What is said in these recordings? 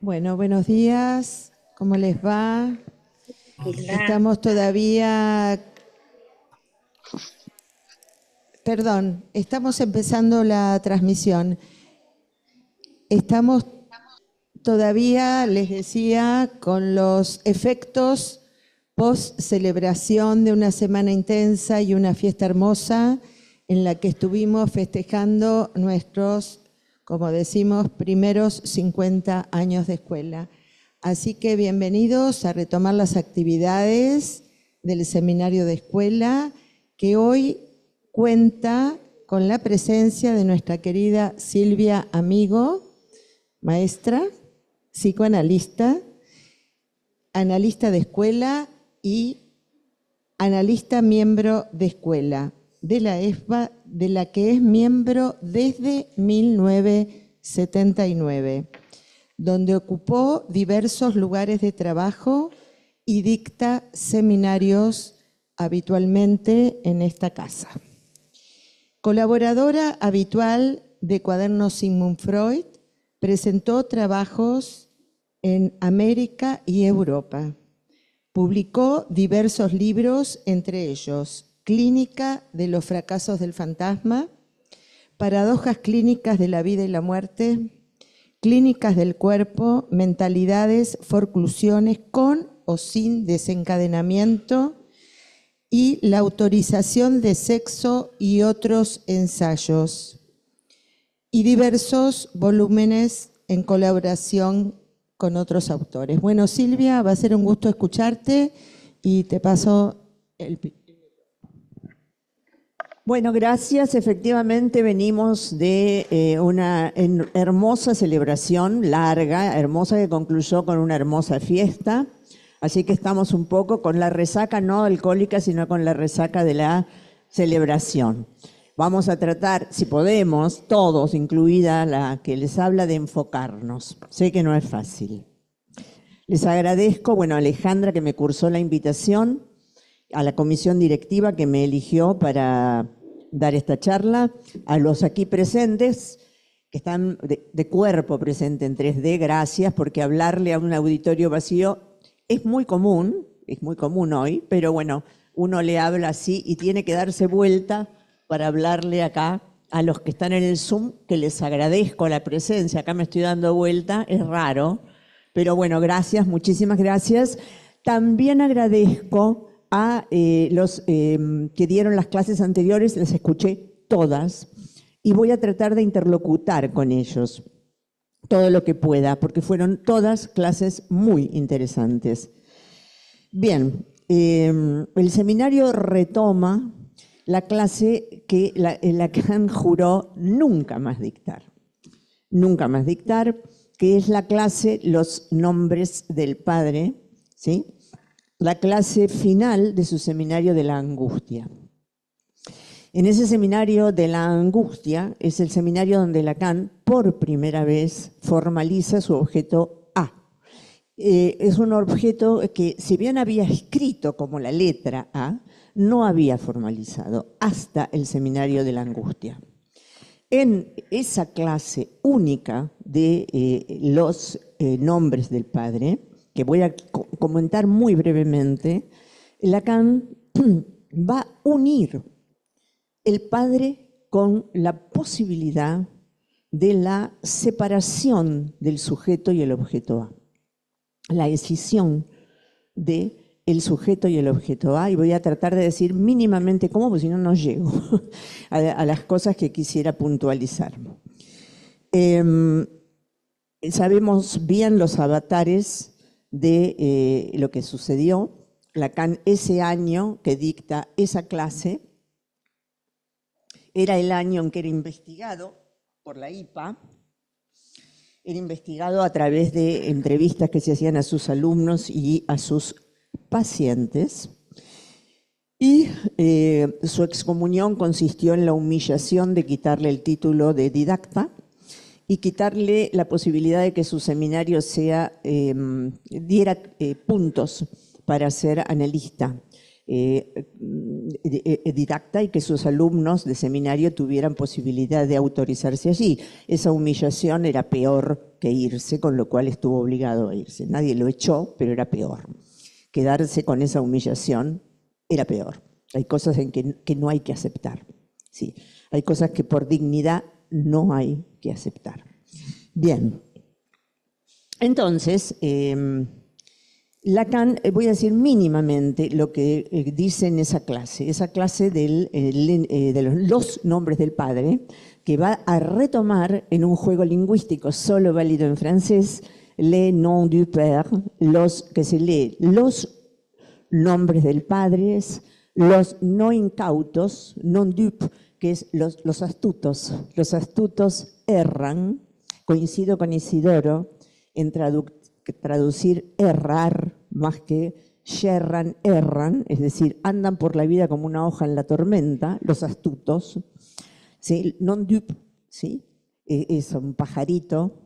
Bueno, buenos días, ¿cómo les va? Estamos todavía, estamos empezando la transmisión. Estamos todavía, les decía, con los efectos post-celebración de una semana intensa y una fiesta hermosa en la que estuvimos festejando nuestros, como decimos, primeros 50 años de escuela. Así que bienvenidos a retomar las actividades del seminario de escuela, que hoy cuenta con la presencia de nuestra querida Silvia Amigo, maestra, psicoanalista, analista de escuela y analista miembro de escuela de la ESBA, de la que es miembro desde 1979, donde ocupó diversos lugares de trabajo y dicta seminarios habitualmente en esta casa. Colaboradora habitual de Cuadernos Sigmund Freud, presentó trabajos en América y Europa. Publicó diversos libros, entre ellos Clínica de los fracasos del fantasma, Paradojas clínicas de la vida y la muerte, Clínicas del cuerpo, Mentalidades, Forclusiones con o sin desencadenamiento y La autorización de sexo y otros ensayos, y diversos volúmenes en colaboración con otros autores. Bueno, Silvia, va a ser un gusto escucharte y te paso el... Bueno, gracias. Efectivamente venimos de una hermosa celebración, larga, hermosa, que concluyó con una hermosa fiesta. Así que estamos un poco con la resaca, no alcohólica, sino con la resaca de la celebración. Vamos a tratar, si podemos, todos, incluida la que les habla, de enfocarnos. Sé que no es fácil. Les agradezco, bueno, a Alejandra, que me cursó la invitación, a la comisión directiva que me eligió para dar esta charla, a los aquí presentes, que están de cuerpo presente en 3D, gracias, porque hablarle a un auditorio vacío es muy común hoy, pero bueno, uno le habla así y tiene que darse vuelta para hablarle acá a los que están en el Zoom, que les agradezco la presencia. Acá me estoy dando vuelta, es raro, pero bueno, gracias, muchísimas gracias. También agradezco a los que dieron las clases anteriores, las escuché todas y voy a tratar de interlocutar con ellos todo lo que pueda, porque fueron todas clases muy interesantes. Bien, el seminario retoma la clase que Lacan juró nunca más dictar, que es la clase Los nombres del Padre, ¿sí? La clase final de su seminario de la angustia. En ese seminario de la angustia es el seminario donde Lacan por primera vez formaliza su objeto A. Es un objeto que, si bien había escrito como la letra A, no había formalizado hasta el seminario de la angustia. En esa clase única de los nombres del Padre, que voy a comentar muy brevemente, Lacan va a unir el Padre con la posibilidad de la separación del sujeto y el objeto A, la escisión del sujeto y el objeto A, y voy a tratar de decir mínimamente cómo, porque si no, no llego a las cosas que quisiera puntualizar. Sabemos bien los avatares de lo que sucedió. Lacan, ese año que dicta esa clase, era el año en que era investigado por la IPA, era investigado a través de entrevistas que se hacían a sus alumnos y a sus pacientes, y su excomunión consistió en la humillación de quitarle el título de didacta y quitarle la posibilidad de que su seminario diera puntos para ser analista, didacta, y que sus alumnos de seminario tuvieran posibilidad de autorizarse allí. Esa humillación era peor que irse, con lo cual estuvo obligado a irse. Nadie lo echó, pero era peor. Quedarse con esa humillación era peor. Hay cosas en que no hay que aceptar. Sí. Hay cosas que por dignidad no hay que aceptar. Bien. Entonces, Lacan, voy a decir mínimamente lo que dice en esa clase de los nombres del padre, que va a retomar en un juego lingüístico solo válido en francés, les noms du père, que se lee los nombres del padre, los no incautos, non dup, que es los astutos. Los astutos erran, coincido con Isidoro en traducir errar más que yerran, erran, es decir, andan por la vida como una hoja en la tormenta, los astutos. ¿Sí? Non dup, ¿sí? Es un pajarito,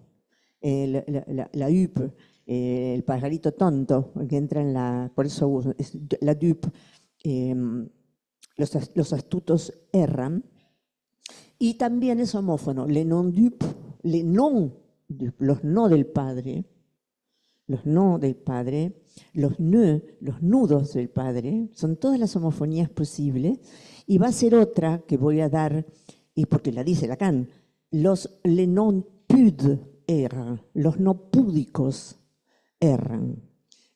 la huppe, el pajarito tonto que entra en la, por eso es la dupe. Los astutos erran. Y también es homófono, les non dup, les non, los no del padre, los no del padre, los ne, los nudos del padre, son todas las homofonías posibles. Y va a ser otra que voy a dar, y porque la dice Lacan, les non pud erran, los no púdicos erran.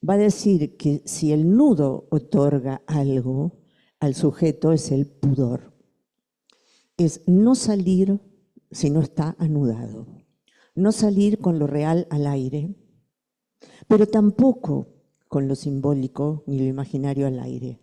Va a decir que si el nudo otorga algo al sujeto es el pudor. Es no salir si no está anudado, no salir con lo real al aire, pero tampoco con lo simbólico ni lo imaginario al aire.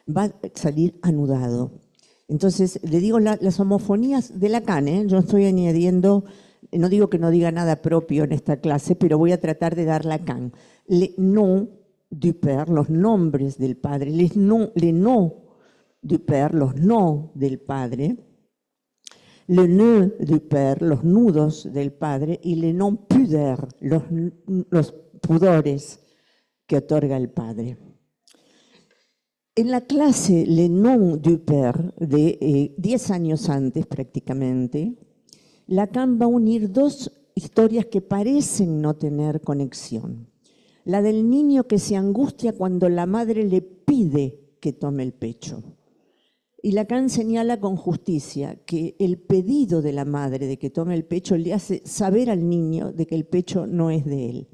Va a salir anudado. Entonces, le digo las homofonías de Lacan, yo estoy añadiendo, no digo que no diga nada propio en esta clase, pero voy a tratar de dar Lacan. Les noms du père, los nombres del padre, les noms du père, los no del padre, le nœud du père, los nudos del padre, y les non pudeurs, los pudores que otorga el padre. En la clase Les noms du père, de 10 años antes prácticamente, Lacan va a unir dos historias que parecen no tener conexión. La del niño que se angustia cuando la madre le pide que tome el pecho. Y Lacan señala con justicia que el pedido de la madre de que tome el pecho le hace saber al niño de que el pecho no es de él.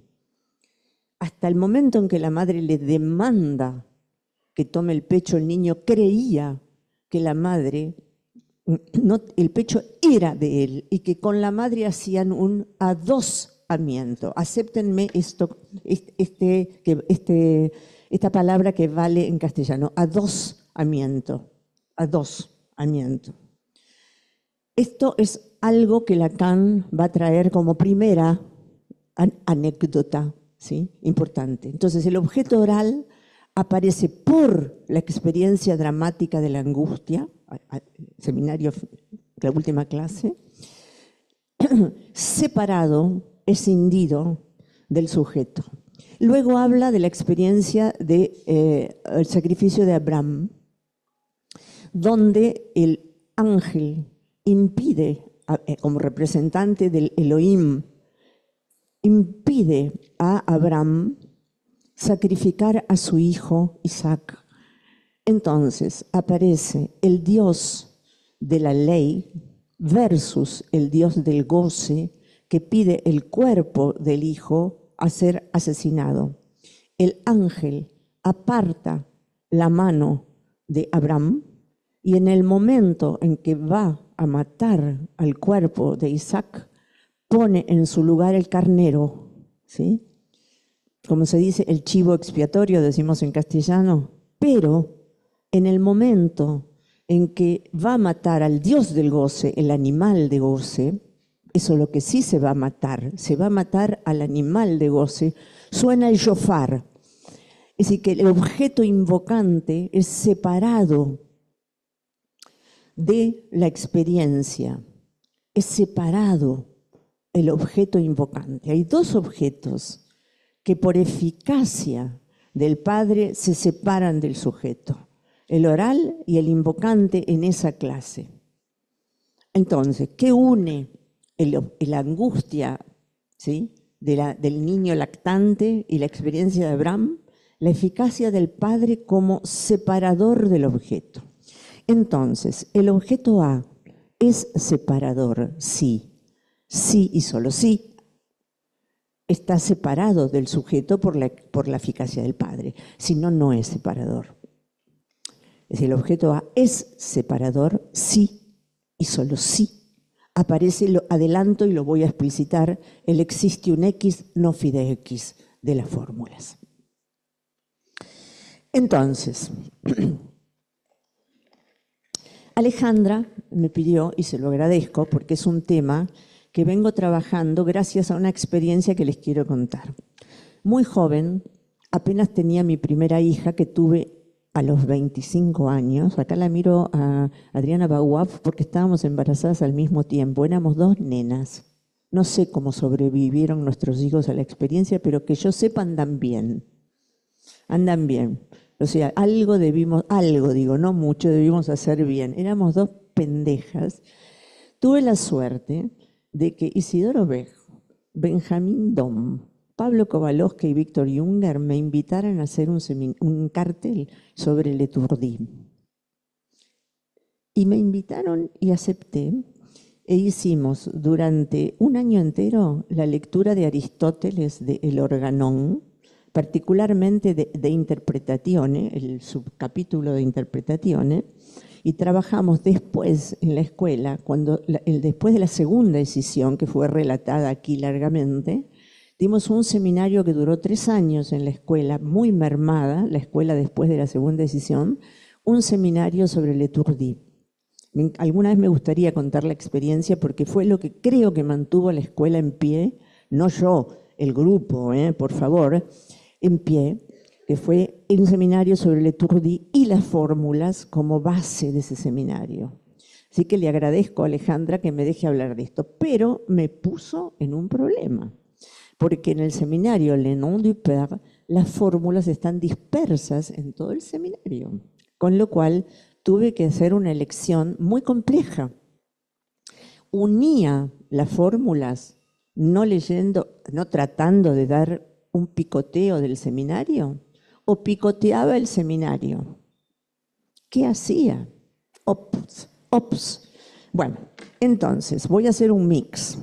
Hasta el momento en que la madre le demanda que tome el pecho, el niño creía que la madre, el pecho era de él y que con la madre hacían un adosamiento. Acéptenme esta palabra que vale en castellano, adosamiento. Esto es algo que Lacan va a traer como primera anécdota, ¿sí? Importante. Entonces, el objeto oral aparece por la experiencia dramática de la angustia, seminario, la última clase, separado, escindido del sujeto. Luego habla de la experiencia del sacrificio de Abraham, donde el ángel impide, como representante del Elohim, impide a Abraham sacrificar a su hijo Isaac. Entonces aparece el Dios de la ley versus el Dios del goce que pide el cuerpo del hijo a ser asesinado. El ángel aparta la mano de Abraham y en el momento en que va a matar al cuerpo de Isaac, pone en su lugar el carnero, ¿sí? Como se dice, el chivo expiatorio, decimos en castellano, pero en el momento en que va a matar al dios del goce, el animal de goce, eso es lo que sí se va a matar al animal de goce, suena el shofar. Es decir, que el objeto invocante es separado de la experiencia, es separado el objeto invocante. Hay dos objetos que por eficacia del Padre se separan del sujeto, el oral y el invocante en esa clase. Entonces, ¿qué une la angustia ¿sí?, del niño lactante y la experiencia de Abraham, la eficacia del padre como separador del objeto. Entonces, el objeto A es separador, sí, sí y solo sí. Está separado del sujeto por la eficacia del padre, si no, no es separador. Es decir, el objeto A es separador, sí y solo sí. Aparece, lo adelanto y lo voy a explicitar, el existium X no fide X de las fórmulas. Entonces, Alejandra me pidió, y se lo agradezco, porque es un tema que vengo trabajando gracias a una experiencia que les quiero contar. Muy joven, apenas tenía mi primera hija, que tuve a los 25 años. Acá la miro a Adriana Baguaf porque estábamos embarazadas al mismo tiempo. Éramos 2 nenas. No sé cómo sobrevivieron nuestros hijos a la experiencia, pero que yo sepa andan bien. Andan bien. O sea, algo, no mucho, debimos hacer bien. Éramos 2 pendejas. Tuve la suerte de que Isidoro Bej, Benjamín Dom, Pablo Kowalowski y Víctor Junger me invitaron a hacer un cartel sobre Letourdi. Y me invitaron y acepté, e hicimos durante un año entero la lectura de Aristóteles de El Organón, particularmente de Interpretazione, el subcapítulo de Interpretazione, y trabajamos después en la escuela, después de la segunda decisión, que fue relatada aquí largamente. Dimos un seminario que duró 3 años en la escuela, muy mermada, la escuela después de la segunda decisión, un seminario sobre Letourdi. Alguna vez me gustaría contar la experiencia porque fue lo que creo que mantuvo la escuela en pie, no yo, el grupo, por favor, en pie, que fue un seminario sobre Letourdi y las fórmulas como base de ese seminario. Así que le agradezco a Alejandra que me deje hablar de esto, pero me puso en un problema. Porque en el seminario Le Nom du Père las fórmulas están dispersas en todo el seminario, con lo cual tuve que hacer una elección muy compleja. Unía las fórmulas no leyendo, no tratando de dar un picoteo del seminario, o picoteaba el seminario. ¿Qué hacía? Ops. Bueno, entonces voy a hacer un mix.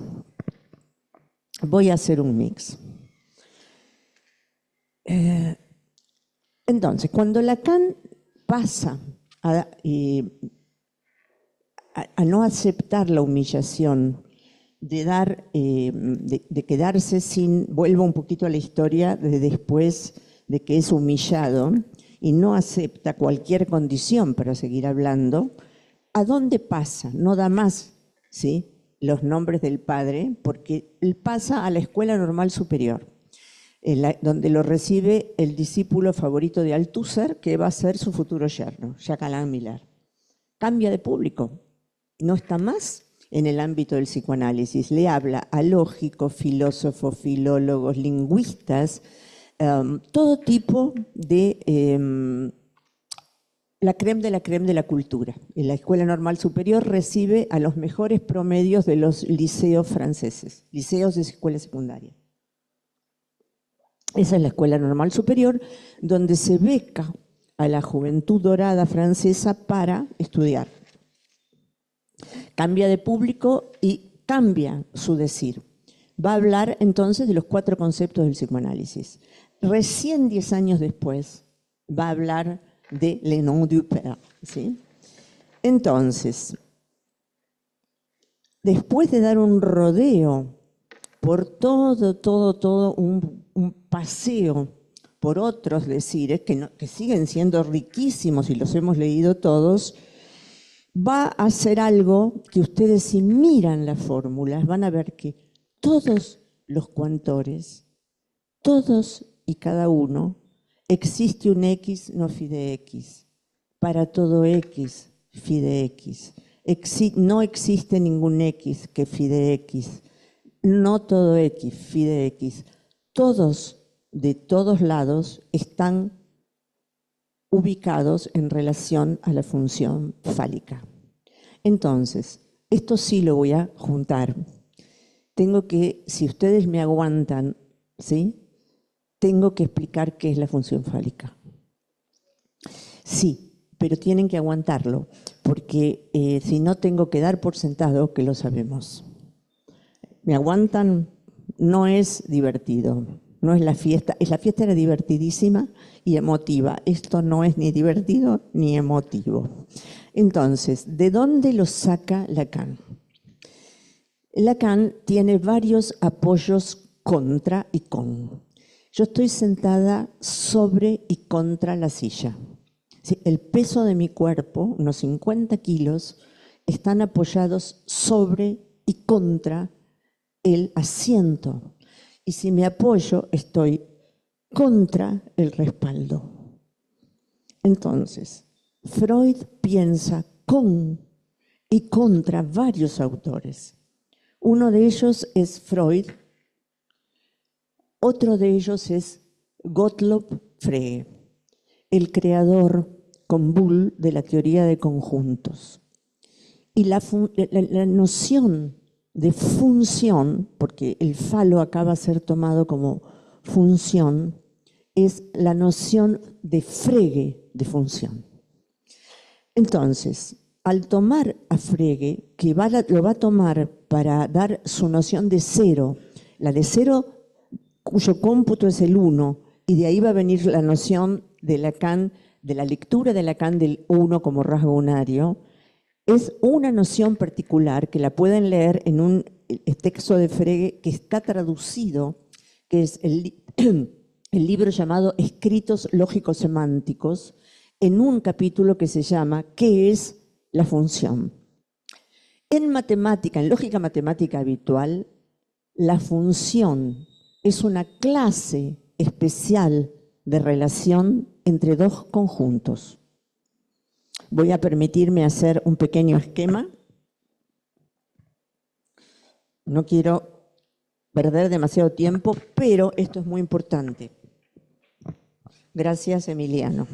Entonces, cuando Lacan pasa a no aceptar la humillación, de quedarse sin, vuelvo un poquito a la historia de después de que es humillado y no acepta cualquier condición para seguir hablando, ¿a dónde pasa? No da más, ¿sí?, los nombres del padre, porque él pasa a la Escuela Normal Superior, donde lo recibe el discípulo favorito de Althusser, que va a ser su futuro yerno, Jacques Alain Miller. Cambia de público, no está más en el ámbito del psicoanálisis, le habla a lógicos, filósofos, filólogos, lingüistas, todo tipo de la crème de la cultura. En la Escuela Normal Superior recibe a los mejores promedios de los liceos franceses, liceos de escuela secundaria. Esa es la Escuela Normal Superior, donde se beca a la juventud dorada francesa para estudiar. Cambia de público y cambia su decir. Va a hablar entonces de los 4 conceptos del psicoanálisis. Recién 10 años después va a hablar de Le Nom du Père, ¿sí? Entonces, después de dar un rodeo por todo un paseo por otros decires que siguen siendo riquísimos y los hemos leído todos, va a hacer algo que ustedes, si miran las fórmulas, van a ver que todos los coantores, todos y cada uno, existe un X no fide X. Para todo X, fide X. No existe ningún X que fide X. No todo X, fide X. Todos, de todos lados, están ubicados en relación a la función fálica. Entonces, esto sí lo voy a juntar. tengo que, si ustedes me aguantan, ¿sí?, tengo que explicar qué es la función fálica. Sí, pero tienen que aguantarlo, porque si no tengo que dar por sentado que lo sabemos. ¿Me aguantan? No es divertido, no es la fiesta. La fiesta era divertidísima y emotiva. Esto no es ni divertido ni emotivo. Entonces, ¿de dónde lo saca Lacan? Lacan tiene varios apoyos contra y con. Yo estoy sentada sobre y contra la silla. Sí, el peso de mi cuerpo, unos 50 kilos, están apoyados sobre y contra el asiento. Y si me apoyo, estoy contra el respaldo. Entonces, Freud piensa con y contra varios autores. Uno de ellos es Freud, otro de ellos es Gottlob Frege, el creador con Bull de la teoría de conjuntos. Y la noción de función, porque el falo acaba de ser tomado como función, es la noción de Frege de función. Entonces, al tomar a Frege, que lo va a tomar para dar su noción de cero, la de cero cuyo cómputo es el 1, y de ahí va a venir la noción de Lacan, de la lectura de Lacan del 1 como rasgo unario, es una noción particular que la pueden leer en un texto de Frege que está traducido, que es el libro llamado Escritos Lógico-Semánticos, en un capítulo que se llama ¿Qué es la función? En matemática, en lógica matemática habitual, la función es una clase especial de relación entre dos conjuntos. Voy a permitirme hacer un pequeño esquema. No quiero perder demasiado tiempo, pero esto es muy importante. Gracias, Emiliano.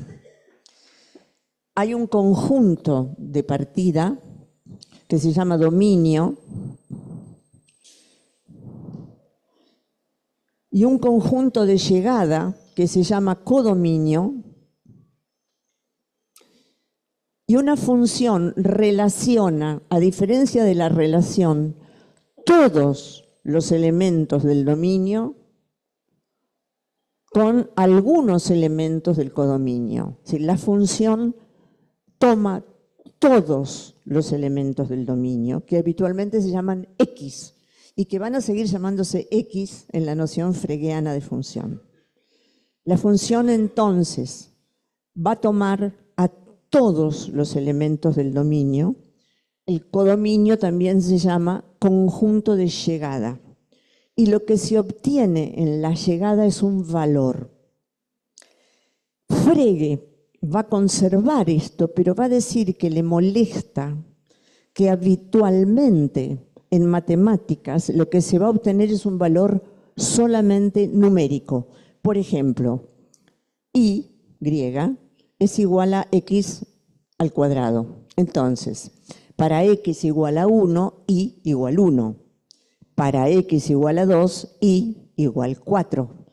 Hay un conjunto de partida que se llama dominio y un conjunto de llegada que se llama codominio, y una función relaciona, a diferencia de la relación, todos los elementos del dominio con algunos elementos del codominio. Es decir, la función toma todos los elementos del dominio, que habitualmente se llaman X, y que van a seguir llamándose X en la noción fregeana de función. La función entonces va a tomar a todos los elementos del dominio. El codominio también se llama conjunto de llegada. Y lo que se obtiene en la llegada es un valor. Frege va a conservar esto, pero va a decir que le molesta que habitualmente en matemáticas lo que se va a obtener es un valor solamente numérico. Por ejemplo, y griega es igual a x al cuadrado. Entonces, para x igual a 1, y igual 1. Para x igual a 2, y igual 4.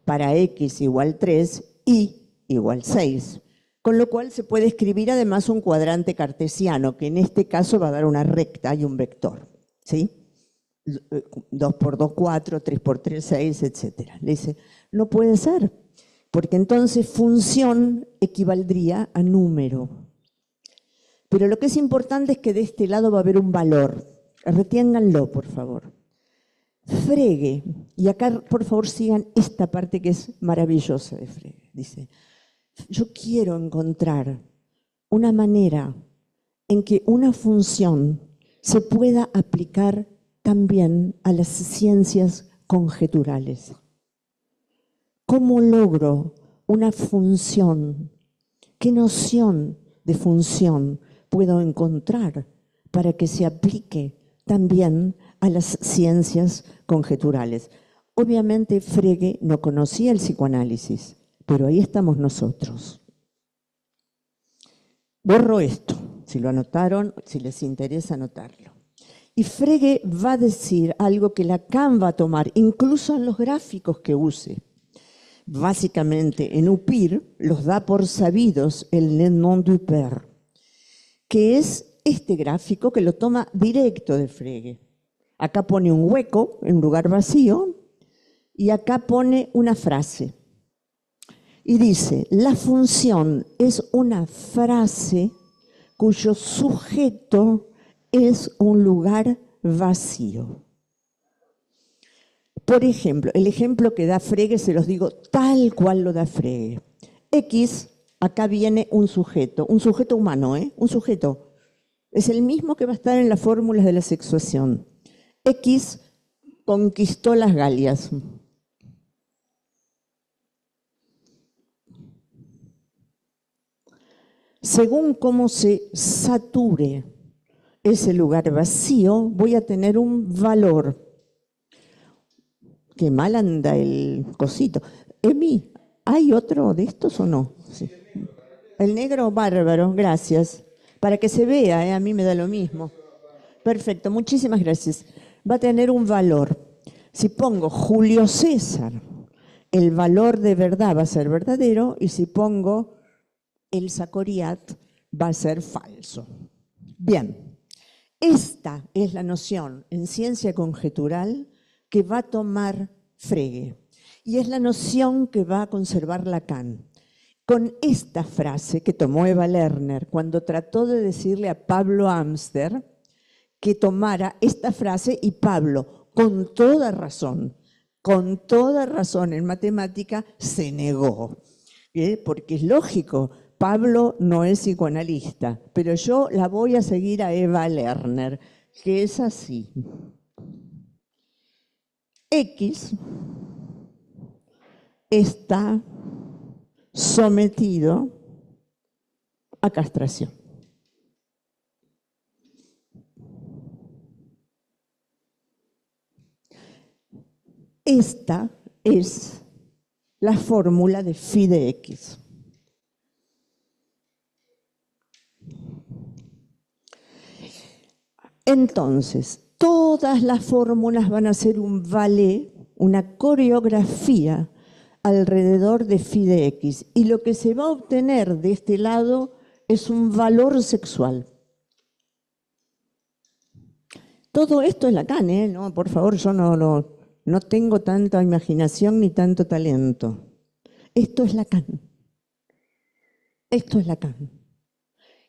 Para x igual 3, y igual 6. Con lo cual se puede escribir además un cuadrante cartesiano, que en este caso va a dar una recta y un vector. ¿Sí? 2 por 2, 4, 3 por 3, 6, etc. Le dice, no puede ser, porque entonces función equivaldría a número. Pero lo que es importante es que de este lado va a haber un valor. Reténganlo, por favor. Frege, y acá por favor sigan esta parte que es maravillosa de Frege. Dice, yo quiero encontrar una manera en que una función se pueda aplicar también a las ciencias conjeturales. ¿Cómo logro una función? ¿Qué noción de función puedo encontrar para que se aplique también a las ciencias conjeturales? Obviamente Frege no conocía el psicoanálisis, pero ahí estamos nosotros. Borro esto, si lo anotaron, si les interesa anotarlo. Y Frege va a decir algo que Lacan va a tomar, incluso en los gráficos que use. Básicamente, en Upir los da por sabidos el Le Nom du Père, que es este gráfico que lo toma directo de Frege. Acá pone un hueco, en lugar vacío, y acá pone una frase. Y dice, la función es una frase cuyo sujeto es un lugar vacío. Por ejemplo, el ejemplo que da Frege, se los digo tal cual lo da Frege. X, acá viene un sujeto humano, un sujeto. Es el mismo que va a estar en las fórmulas de la sexuación. X conquistó las Galias. Según cómo se sature ese lugar vacío, voy a tener un valor. Qué mal anda el cosito. Emi, ¿hay otro de estos o no? Sí. El negro bárbaro, gracias. Para que se vea, a mí me da lo mismo. Perfecto, muchísimas gracias. Va a tener un valor. Si pongo Julio César, el valor de verdad va a ser verdadero, y si pongo el Sacoriat va a ser falso. Bien, esta es la noción en ciencia conjetural que va a tomar Frege, y es la noción que va a conservar Lacan. Con esta frase que tomó Eva Lerner cuando trató de decirle a Pablo Amster que tomara esta frase, y Pablo, con toda razón en matemática, se negó. Porque es lógico, Pablo no es psicoanalista, pero yo la voy a seguir a Eva Lerner, que es así. X está sometido a castración. Esta es la fórmula de phi de X. Entonces, todas las fórmulas van a ser un ballet, una coreografía alrededor de phi de X. Y lo que se va a obtener de este lado es un valor sexual. Todo esto es Lacan, ¿no? Por favor, yo no tengo tanta imaginación ni tanto talento. Esto es Lacan. Esto es Lacan.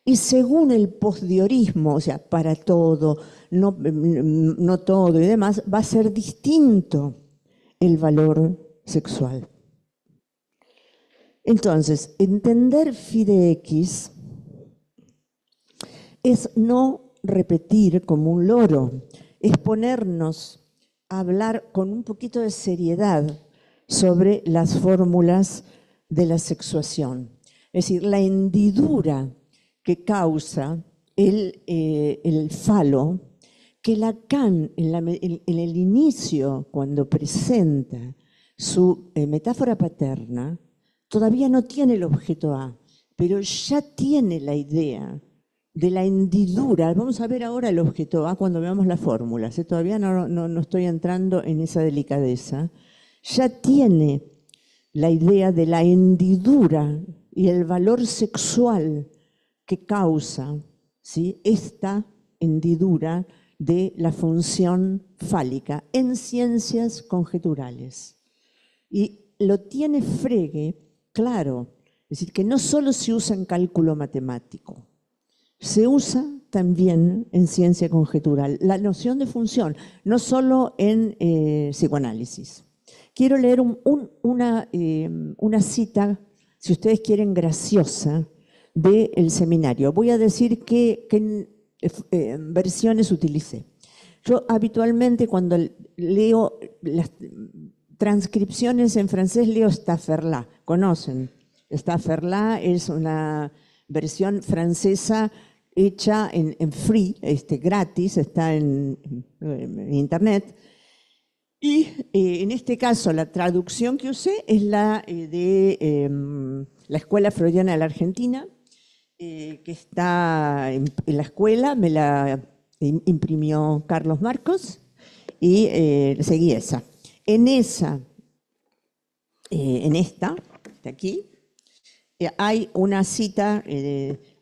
Y según el postdiorismo, o sea, para todo, no todo y demás, va a ser distinto el valor sexual. Entonces, entender phi de X es no repetir como un loro, es ponernos a hablar con un poquito de seriedad sobre las fórmulas de la sexuación. Es decir, la hendidura que causa el falo, que Lacan en el inicio, cuando presenta su metáfora paterna, todavía no tiene el objeto A, pero ya tiene la idea de la hendidura. Vamos a ver ahora el objeto A cuando veamos las fórmulas. Todavía no estoy entrando en esa delicadeza. Ya tiene la idea de la hendidura y el valor sexual que causa, ¿sí?, esta hendidura de la función fálica en ciencias conjeturales. Y lo tiene Frege claro, es decir, que no solo se usa en cálculo matemático, se usa también en ciencia conjetural. La noción de función, no solo en psicoanálisis. Quiero leer una cita, si ustedes quieren, graciosa, del seminario. Voy a decir qué versiones utilicé. Yo habitualmente cuando leo las transcripciones en francés leo Stafferlat. ¿Conocen? Stafferlat es una versión francesa hecha en free, gratis, está en internet. Y en este caso la traducción que usé es la de la Escuela Freudiana de la Argentina, que está en la escuela, me la que imprimió Carlos Marcos, y seguí esa. En esta, de aquí, hay una cita,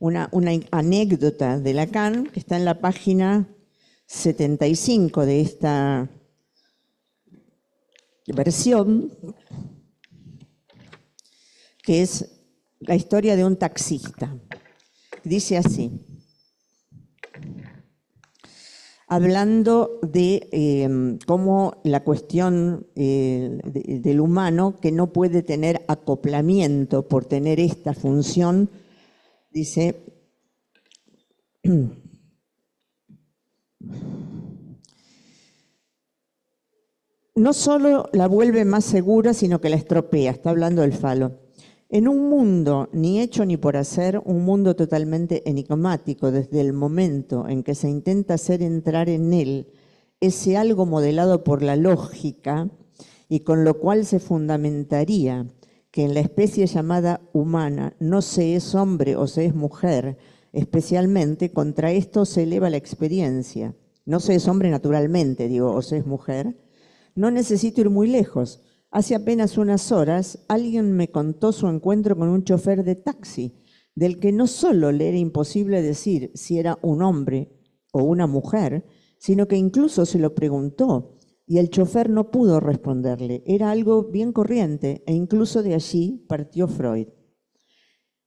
una anécdota de Lacan que está en la página 75 de esta versión, que es la historia de un taxista. Dice así, hablando de cómo la cuestión del humano, que no puede tener acoplamiento por tener esta función, dice, no solo la vuelve más segura, sino que la estropea. Está hablando del falo. En un mundo ni hecho ni por hacer, un mundo totalmente enigmático desde el momento en que se intenta hacer entrar en él ese algo modelado por la lógica y con lo cual se fundamentaría que en la especie llamada humana no se es hombre o se es mujer, especialmente contra esto se eleva la experiencia. No se es hombre naturalmente, digo, o se es mujer. No necesito ir muy lejos. Hace apenas unas horas alguien me contó su encuentro con un chofer de taxi, del que no solo le era imposible decir si era un hombre o una mujer, sino que incluso se lo preguntó y el chofer no pudo responderle. Era algo bien corriente e incluso de allí partió Freud.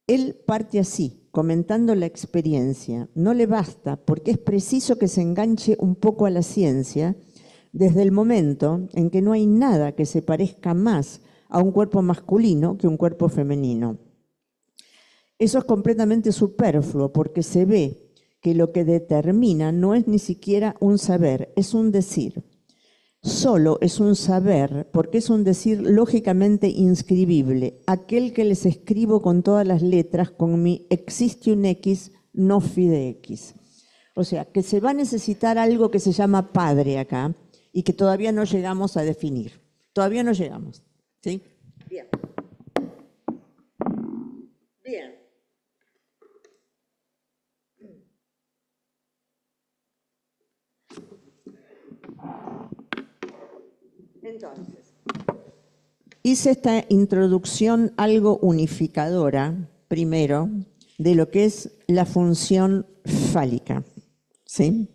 Él parte así, comentando la experiencia. No le basta porque es preciso que se enganche un poco a la ciencia desde el momento en que no hay nada que se parezca más a un cuerpo masculino que un cuerpo femenino. Eso es completamente superfluo porque se ve que lo que determina no es ni siquiera un saber, es un decir. Solo es un saber porque es un decir lógicamente inscribible, aquel que les escribo con todas las letras con mi existium X no fide X. O sea, que se va a necesitar algo que se llama padre acá, y que todavía no llegamos a definir. Todavía no llegamos. ¿Sí? Bien. Bien. Entonces, hice esta introducción algo unificadora, primero, de lo que es la función fálica. ¿Sí?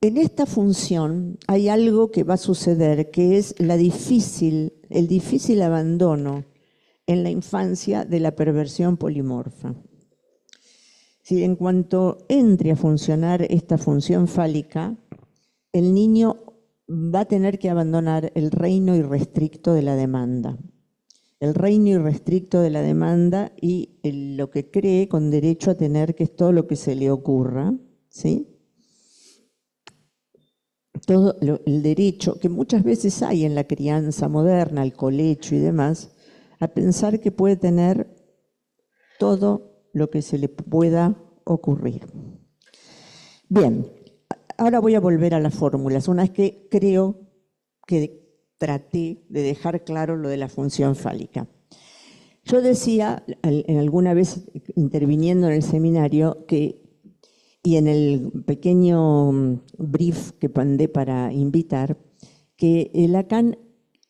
En esta función hay algo que va a suceder, que es el difícil abandono en la infancia de la perversión polimorfa. Si en cuanto entre a funcionar esta función fálica, el niño va a tener que abandonar el reino irrestricto de la demanda. El reino irrestricto de la demanda y lo que cree con derecho a tener, que es todo lo que se le ocurra, ¿sí? Todo el derecho que muchas veces hay en la crianza moderna, el colecho y demás, a pensar que puede tener todo lo que se le pueda ocurrir. Bien, ahora voy a volver a las fórmulas, una vez que creo que traté de dejar claro lo de la función fálica. Yo decía, en alguna vez interviniendo en el seminario, y en el pequeño brief que mandé para invitar, que Lacan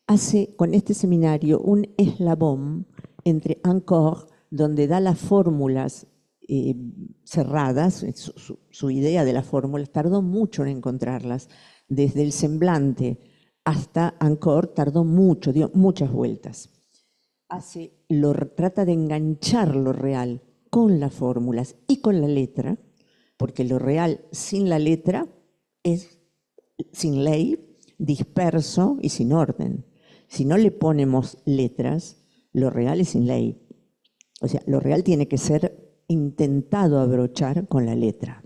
hace con este seminario un eslabón entre Encore, donde da las fórmulas cerradas, su idea de las fórmulas, tardó mucho en encontrarlas, desde el semblante hasta Encore tardó mucho, dio muchas vueltas. Trata de enganchar lo real con las fórmulas y con la letra, porque lo real sin la letra es sin ley, disperso y sin orden. Si no le ponemos letras, lo real es sin ley. O sea, lo real tiene que ser intentado abrochar con la letra.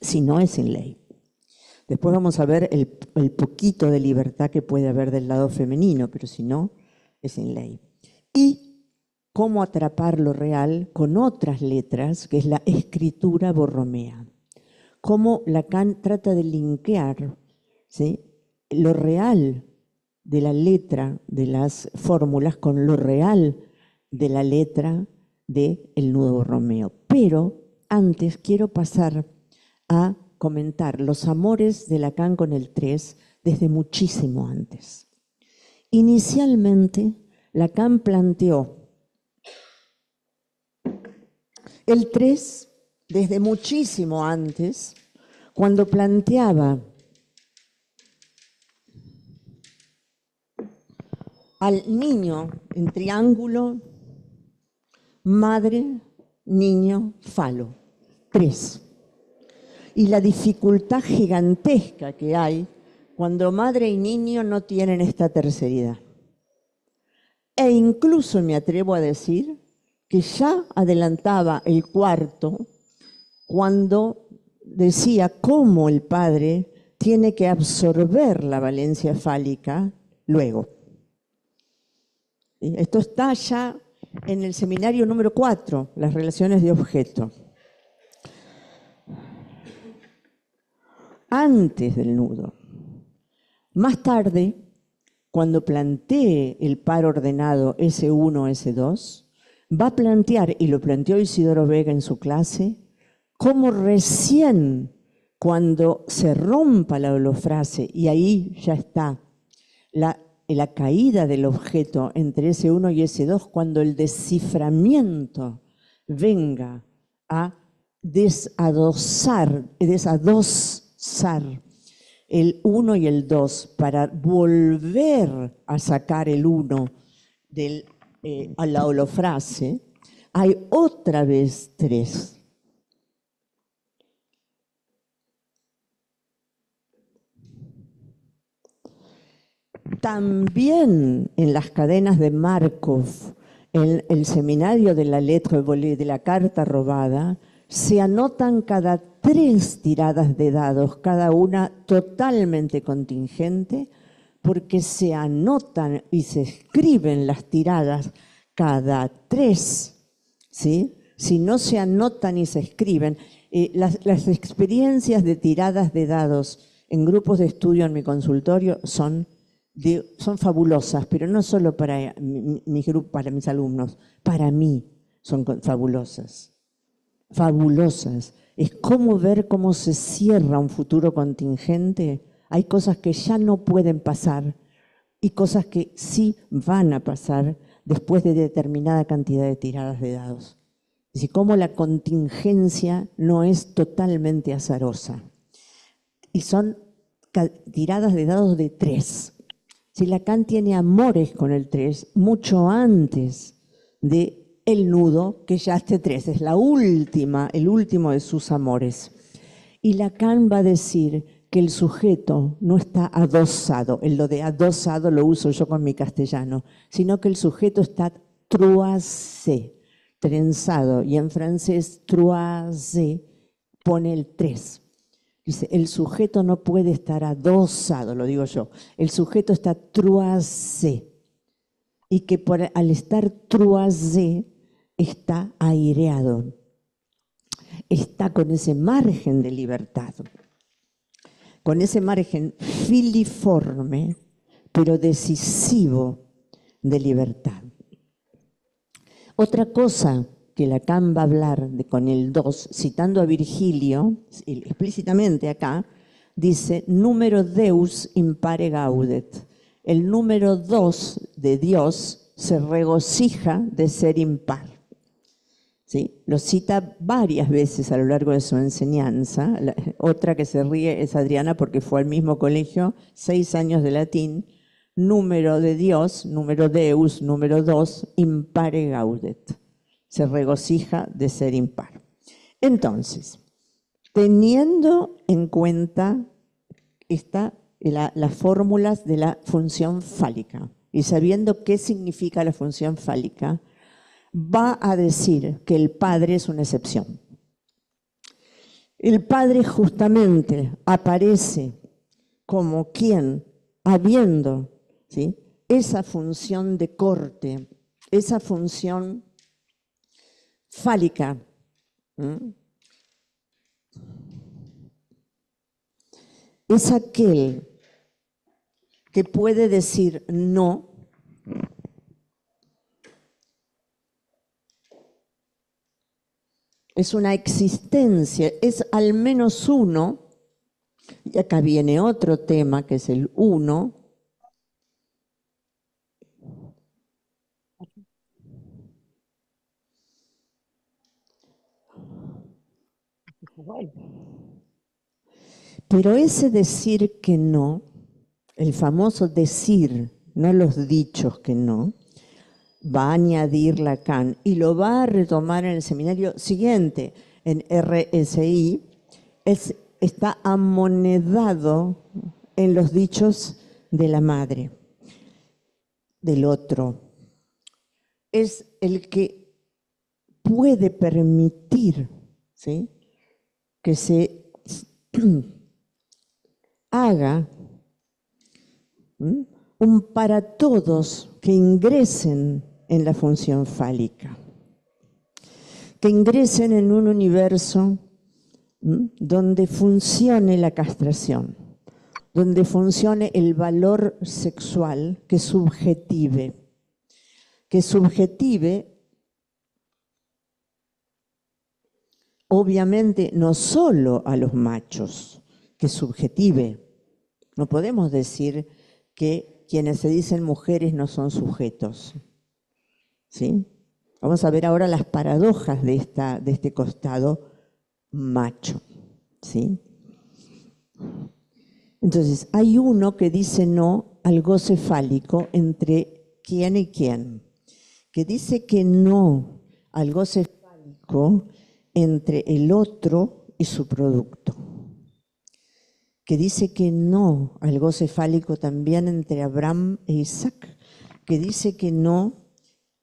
Si no, es sin ley. Después vamos a ver el poquito de libertad que puede haber del lado femenino, pero si no, es sin ley. Y cómo atrapar lo real con otras letras, que es la escritura borromea. Cómo Lacan trata de linkear, ¿sí?, lo real de la letra de las fórmulas con lo real de la letra del nudo borromeo. Pero antes quiero pasar a comentar los amores de Lacan con el 3 desde muchísimo antes. Inicialmente, Lacan planteó el 3 desde muchísimo antes, cuando planteaba al niño en triángulo, madre, niño, falo. 3. Y la dificultad gigantesca que hay cuando madre y niño no tienen esta terceridad. E incluso me atrevo a decir que ya adelantaba el 4 cuando decía cómo el padre tiene que absorber la valencia fálica luego. Esto está ya en el seminario número 4, las relaciones de objeto. Antes del nudo. Más tarde, cuando plantee el par ordenado S1, S2, va a plantear, y lo planteó Isidoro Vega en su clase, cómo recién cuando se rompa la holofrase, y ahí ya está la caída del objeto entre S1 y S2, cuando el desciframiento venga a desadosar el 1 y el 2 para volver a sacar el 1 a la holofrase, hay otra vez 3. También en las cadenas de Markov, en el seminario de la lettre volée, de la carta robada, se anotan cada 3 tiradas de dados, cada una totalmente contingente, porque se anotan y se escriben las tiradas cada 3, ¿sí? Si no se anotan y se escriben, las experiencias de tiradas de dados en grupos de estudio en mi consultorio son fabulosas, pero no solo para mi grupo, para mis alumnos, para mí son fabulosas. Fabulosas. Es como ver cómo se cierra un futuro contingente. Hay cosas que ya no pueden pasar y cosas que sí van a pasar después de determinada cantidad de tiradas de dados. Es decir, cómo la contingencia no es totalmente azarosa. Y son tiradas de dados de 3. Si Lacan tiene amores con el 3 mucho antes de el nudo, que ya este 3 es el último de sus amores. Y Lacan va a decir que el sujeto no está adosado, lo de adosado lo uso yo con mi castellano, sino que el sujeto está troisé, trenzado, y en francés troisé pone el 3. Dice, el sujeto no puede estar adosado, lo digo yo, el sujeto está troisé, y que al estar troisé está aireado, está con ese margen de libertad, con ese margen filiforme, pero decisivo de libertad. Otra cosa que Lacan va a hablar con el 2, citando a Virgilio, explícitamente acá, dice, número Deus impare gaudet. El número 2 de Dios se regocija de ser impar. ¿Sí? Lo cita varias veces a lo largo de su enseñanza. Otra que se ríe es Adriana porque fue al mismo colegio, 6 años de latín. Número de Dios, número Deus, número 2, impare gaudet. Se regocija de ser impar. Entonces, teniendo en cuenta las fórmulas de la función fálica y sabiendo qué significa la función fálica, va a decir que el padre es una excepción. El padre justamente aparece como quien, habiendo, ¿sí?, esa función de corte, esa función fálica, es aquel que puede decir no es una existencia, es al menos uno, y acá viene otro tema que es el uno. Pero ese decir que no, el famoso decir, no los dichos que no, va a añadir Lacan y lo va a retomar en el seminario siguiente, en RSI, está amonedado en los dichos de la madre, del otro. Es el que puede permitir, ¿sí?, que se haga un para todos que ingresen en la función fálica, que ingresen en un universo donde funcione la castración, donde funcione el valor sexual que subjetive obviamente no solo a los machos, que subjetive. No podemos decir que quienes se dicen mujeres no son sujetos, ¿sí? Vamos a ver ahora las paradojas de este costado macho, ¿sí? Entonces, hay uno que dice no al goce fálico entre quién y quién, que dice que no al goce fálico entre el otro y su producto, que dice que no al goce fálico también entre Abraham e Isaac, que dice que no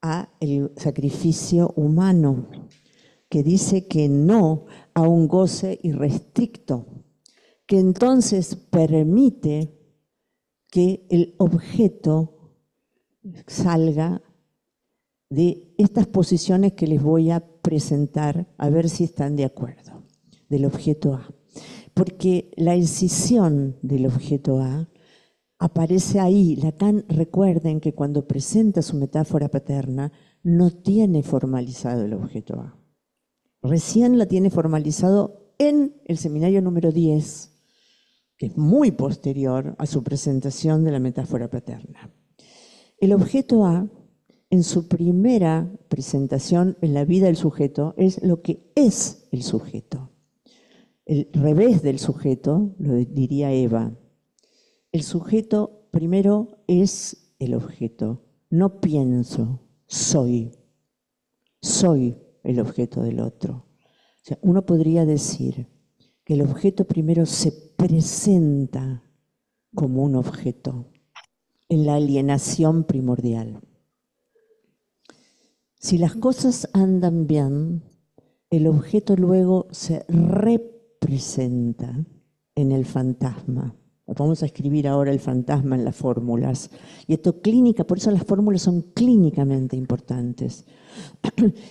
al sacrificio humano, que dice que no a un goce irrestricto, que entonces permite que el objeto salga de estas posiciones que les voy a presentar, a ver si están de acuerdo, del objeto A. Porque la escisión del objeto A aparece ahí. Lacan, recuerden que cuando presenta su metáfora paterna, no tiene formalizado el objeto A. Recién la tiene formalizado en el seminario número 10, que es muy posterior a su presentación de la metáfora paterna. El objeto A, en su primera presentación en la vida del sujeto, es lo que es el sujeto. El revés del sujeto, lo diría Eva. El sujeto primero es el objeto. No pienso, soy. Soy el objeto del otro. O sea, uno podría decir que el objeto primero se presenta como un objeto en la alienación primordial. Si las cosas andan bien, el objeto luego se representa en el fantasma. Vamos a escribir ahora el fantasma en las fórmulas. Y esto clínica, por eso las fórmulas son clínicamente importantes.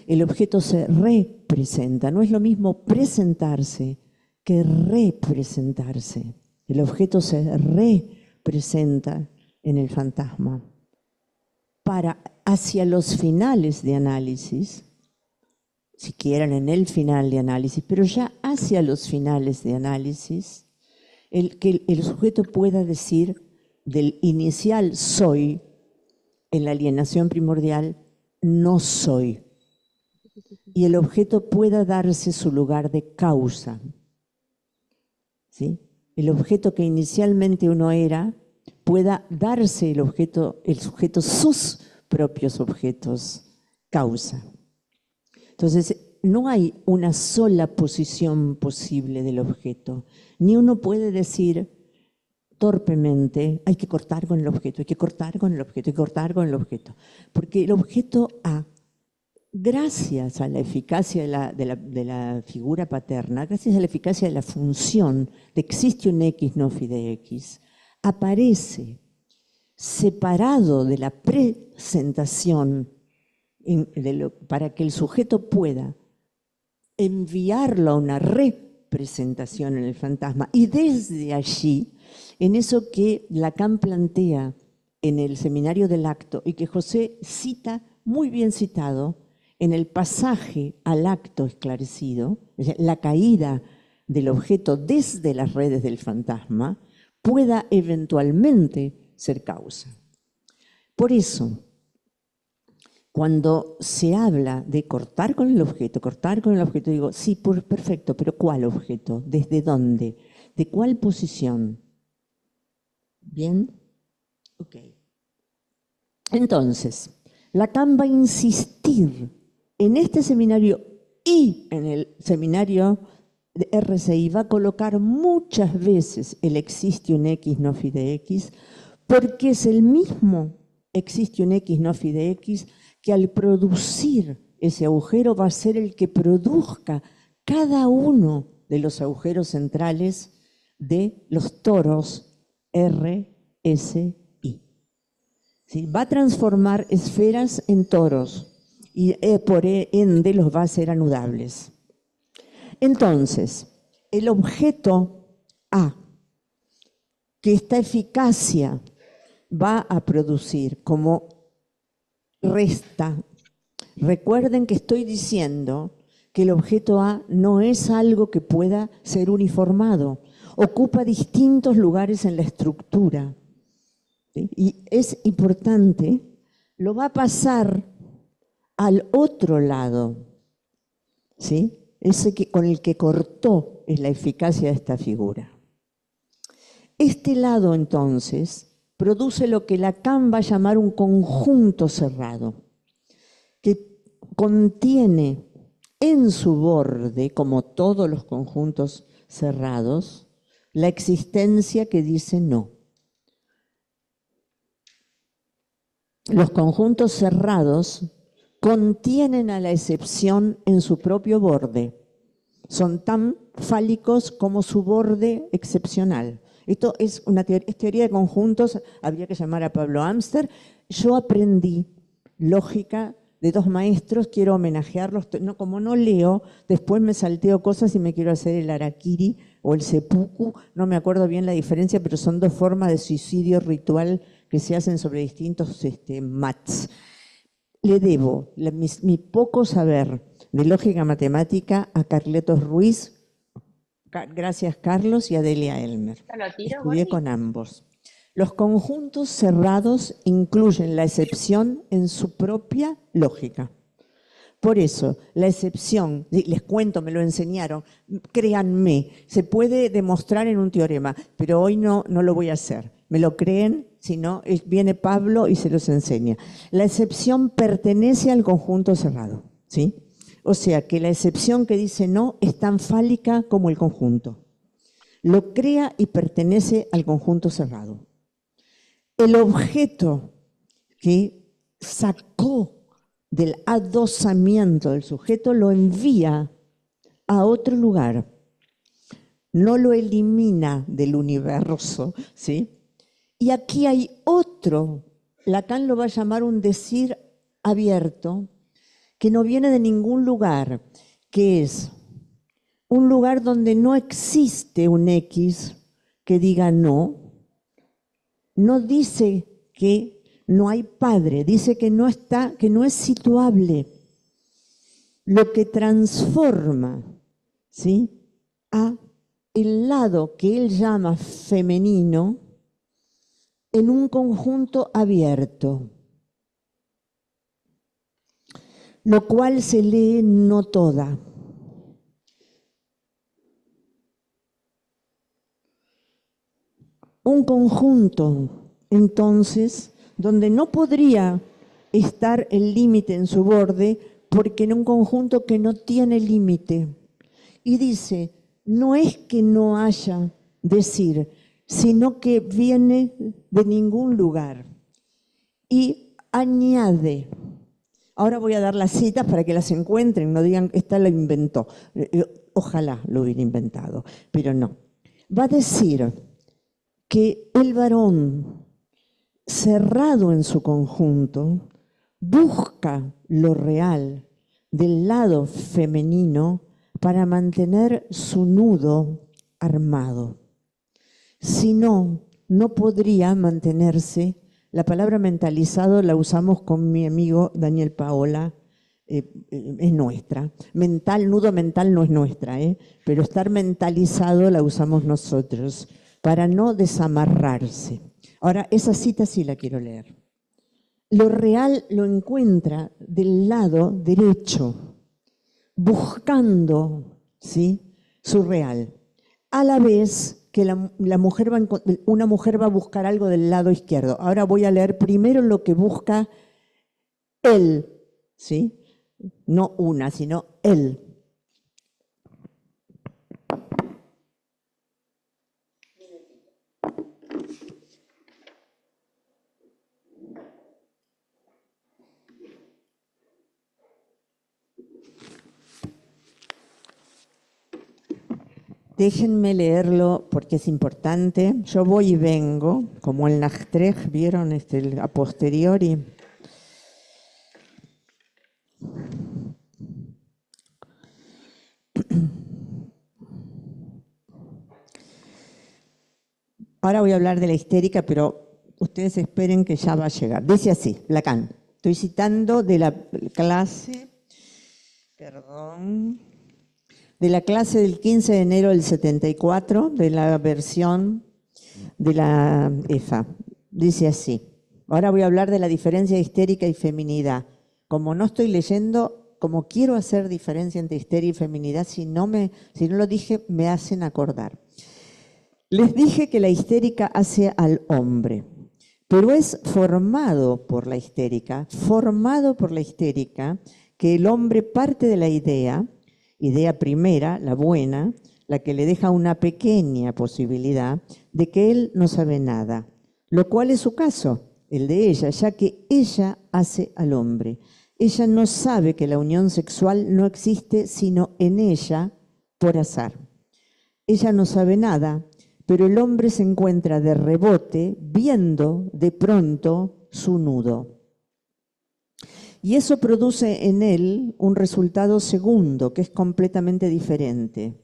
El objeto se representa. No es lo mismo presentarse que representarse. El objeto se representa en el fantasma. Para hacia los finales de análisis, si quieren en el final de análisis, pero ya hacia los finales de análisis, que el sujeto pueda decir del inicial soy, en la alienación primordial, no soy. Y el objeto pueda darse su lugar de causa. ¿Sí? El objeto que inicialmente uno era, pueda darse el sujeto sus propios objetos, causa. Entonces, no hay una sola posición posible del objeto, ni uno puede decir torpemente, hay que cortar con el objeto, hay que cortar con el objeto, hay que cortar con el objeto, porque el objeto A, gracias a la eficacia de la figura paterna, gracias a la eficacia de la función de existe un X no fide X, aparece separado de la presentación para que el sujeto pueda enviarlo a una representación en el fantasma. Y desde allí, en eso que Lacan plantea en el seminario del acto y que José cita, muy bien citado, en el pasaje al acto esclarecido, es decir, la caída del objeto desde las redes del fantasma, pueda eventualmente ser causa. Por eso, cuando se habla de cortar con el objeto, digo, sí, perfecto, pero ¿cuál objeto? ¿Desde dónde? ¿De cuál posición? ¿Bien? Ok. Entonces, Lacan va a insistir en este seminario y en el seminario de RCI, va a colocar muchas veces el existe un X no fide X, porque es el mismo existe un X no fide X que al producir ese agujero va a ser el que produzca cada uno de los agujeros centrales de los toros RSI. ¿Sí? Va a transformar esferas en toros y por ende los va a hacer anudables. Entonces, el objeto A, que esta eficacia va a producir como resta. Recuerden que estoy diciendo que el objeto A no es algo que pueda ser uniformado, ocupa distintos lugares en la estructura. ¿Sí? Y es importante, lo va a pasar al otro lado, ¿sí? Ese con el que cortó es la eficacia de esta figura. Este lado, entonces, produce lo que Lacan va a llamar un conjunto cerrado, que contiene en su borde, como todos los conjuntos cerrados, la existencia que dice no. Los conjuntos cerrados contienen a la excepción en su propio borde. Son tan fálicos como su borde excepcional. Esto es una teoría de conjuntos, habría que llamar a Pablo Amster. Yo aprendí lógica de dos maestros, quiero homenajearlos. No, como no leo, después me salteo cosas y me quiero hacer el harakiri o el seppuku. No me acuerdo bien la diferencia, pero son dos formas de suicidio ritual que se hacen sobre distintos mats. Le debo mi poco saber de lógica matemática a Carletos Ruiz, gracias Carlos, y a Delia Elmer. Estudié con ambos. Los conjuntos cerrados incluyen la excepción en su propia lógica. Por eso, la excepción, les cuento, me lo enseñaron, créanme, se puede demostrar en un teorema, pero hoy no lo voy a hacer. ¿Me lo creen? Si no, viene Pablo y se los enseña. La excepción pertenece al conjunto cerrado, ¿sí? O sea, que la excepción que dice no es tan fálica como el conjunto. Lo crea y pertenece al conjunto cerrado. El objeto que sacó del adosamiento del sujeto lo envía a otro lugar. No lo elimina del universo, ¿sí? Y aquí hay otro, Lacan lo va a llamar un decir abierto, que no viene de ningún lugar, que es un lugar donde no existe un X que diga no. No dice que no hay padre, dice que no está, que no es situable. Lo que transforma, ¿sí?, a el lado que él llama femenino en un conjunto abierto, lo cual se lee no toda. Un conjunto, entonces, donde no podría estar el límite en su borde, porque en un conjunto que no tiene límite. Y dice, no es que no haya decir, sino que viene de ningún lugar. Y añade, ahora voy a dar las citas para que las encuentren, no digan, esta la inventó. Ojalá lo hubiera inventado, pero no. Va a decir que el varón, cerrado en su conjunto, busca lo real del lado femenino para mantener su nudo armado. Si no, no podría mantenerse. La palabra mentalizado la usamos con mi amigo Daniel Paola es nuestra. Nudo mental no es nuestra, pero estar mentalizado la usamos nosotros para no desamarrarse. Ahora, esa cita sí la quiero leer. Lo real lo encuentra del lado derecho, buscando, ¿sí?, su real. A la vez que una mujer va a buscar algo del lado izquierdo. Ahora voy a leer primero lo que busca él, ¿sí? No una, sino él. Déjenme leerlo porque es importante. Yo voy y vengo, como el Nachtrej, ¿vieron? A posteriori. Ahora voy a hablar de la histérica, pero ustedes esperen que ya va a llegar. Dice así, Lacan. Estoy citando de la clase, de la clase del 15 de enero del 74, de la versión de la EFA. Dice así. Ahora voy a hablar de la diferencia de histérica y feminidad. Como no estoy leyendo, como quiero hacer diferencia entre histeria y feminidad, si no lo dije, me hacen acordar. Les dije que la histérica hace al hombre, pero es formado por la histérica, que el hombre parte de la idea primera, la buena, la que le deja una pequeña posibilidad de que él no sabe nada, lo cual es su caso, el de ella, ya que ella hace al hombre. Ella no sabe que la unión sexual no existe sino en ella por azar. Ella no sabe nada, pero el hombre se encuentra de rebote viendo de pronto su nudo. Y eso produce en él un resultado segundo, que es completamente diferente.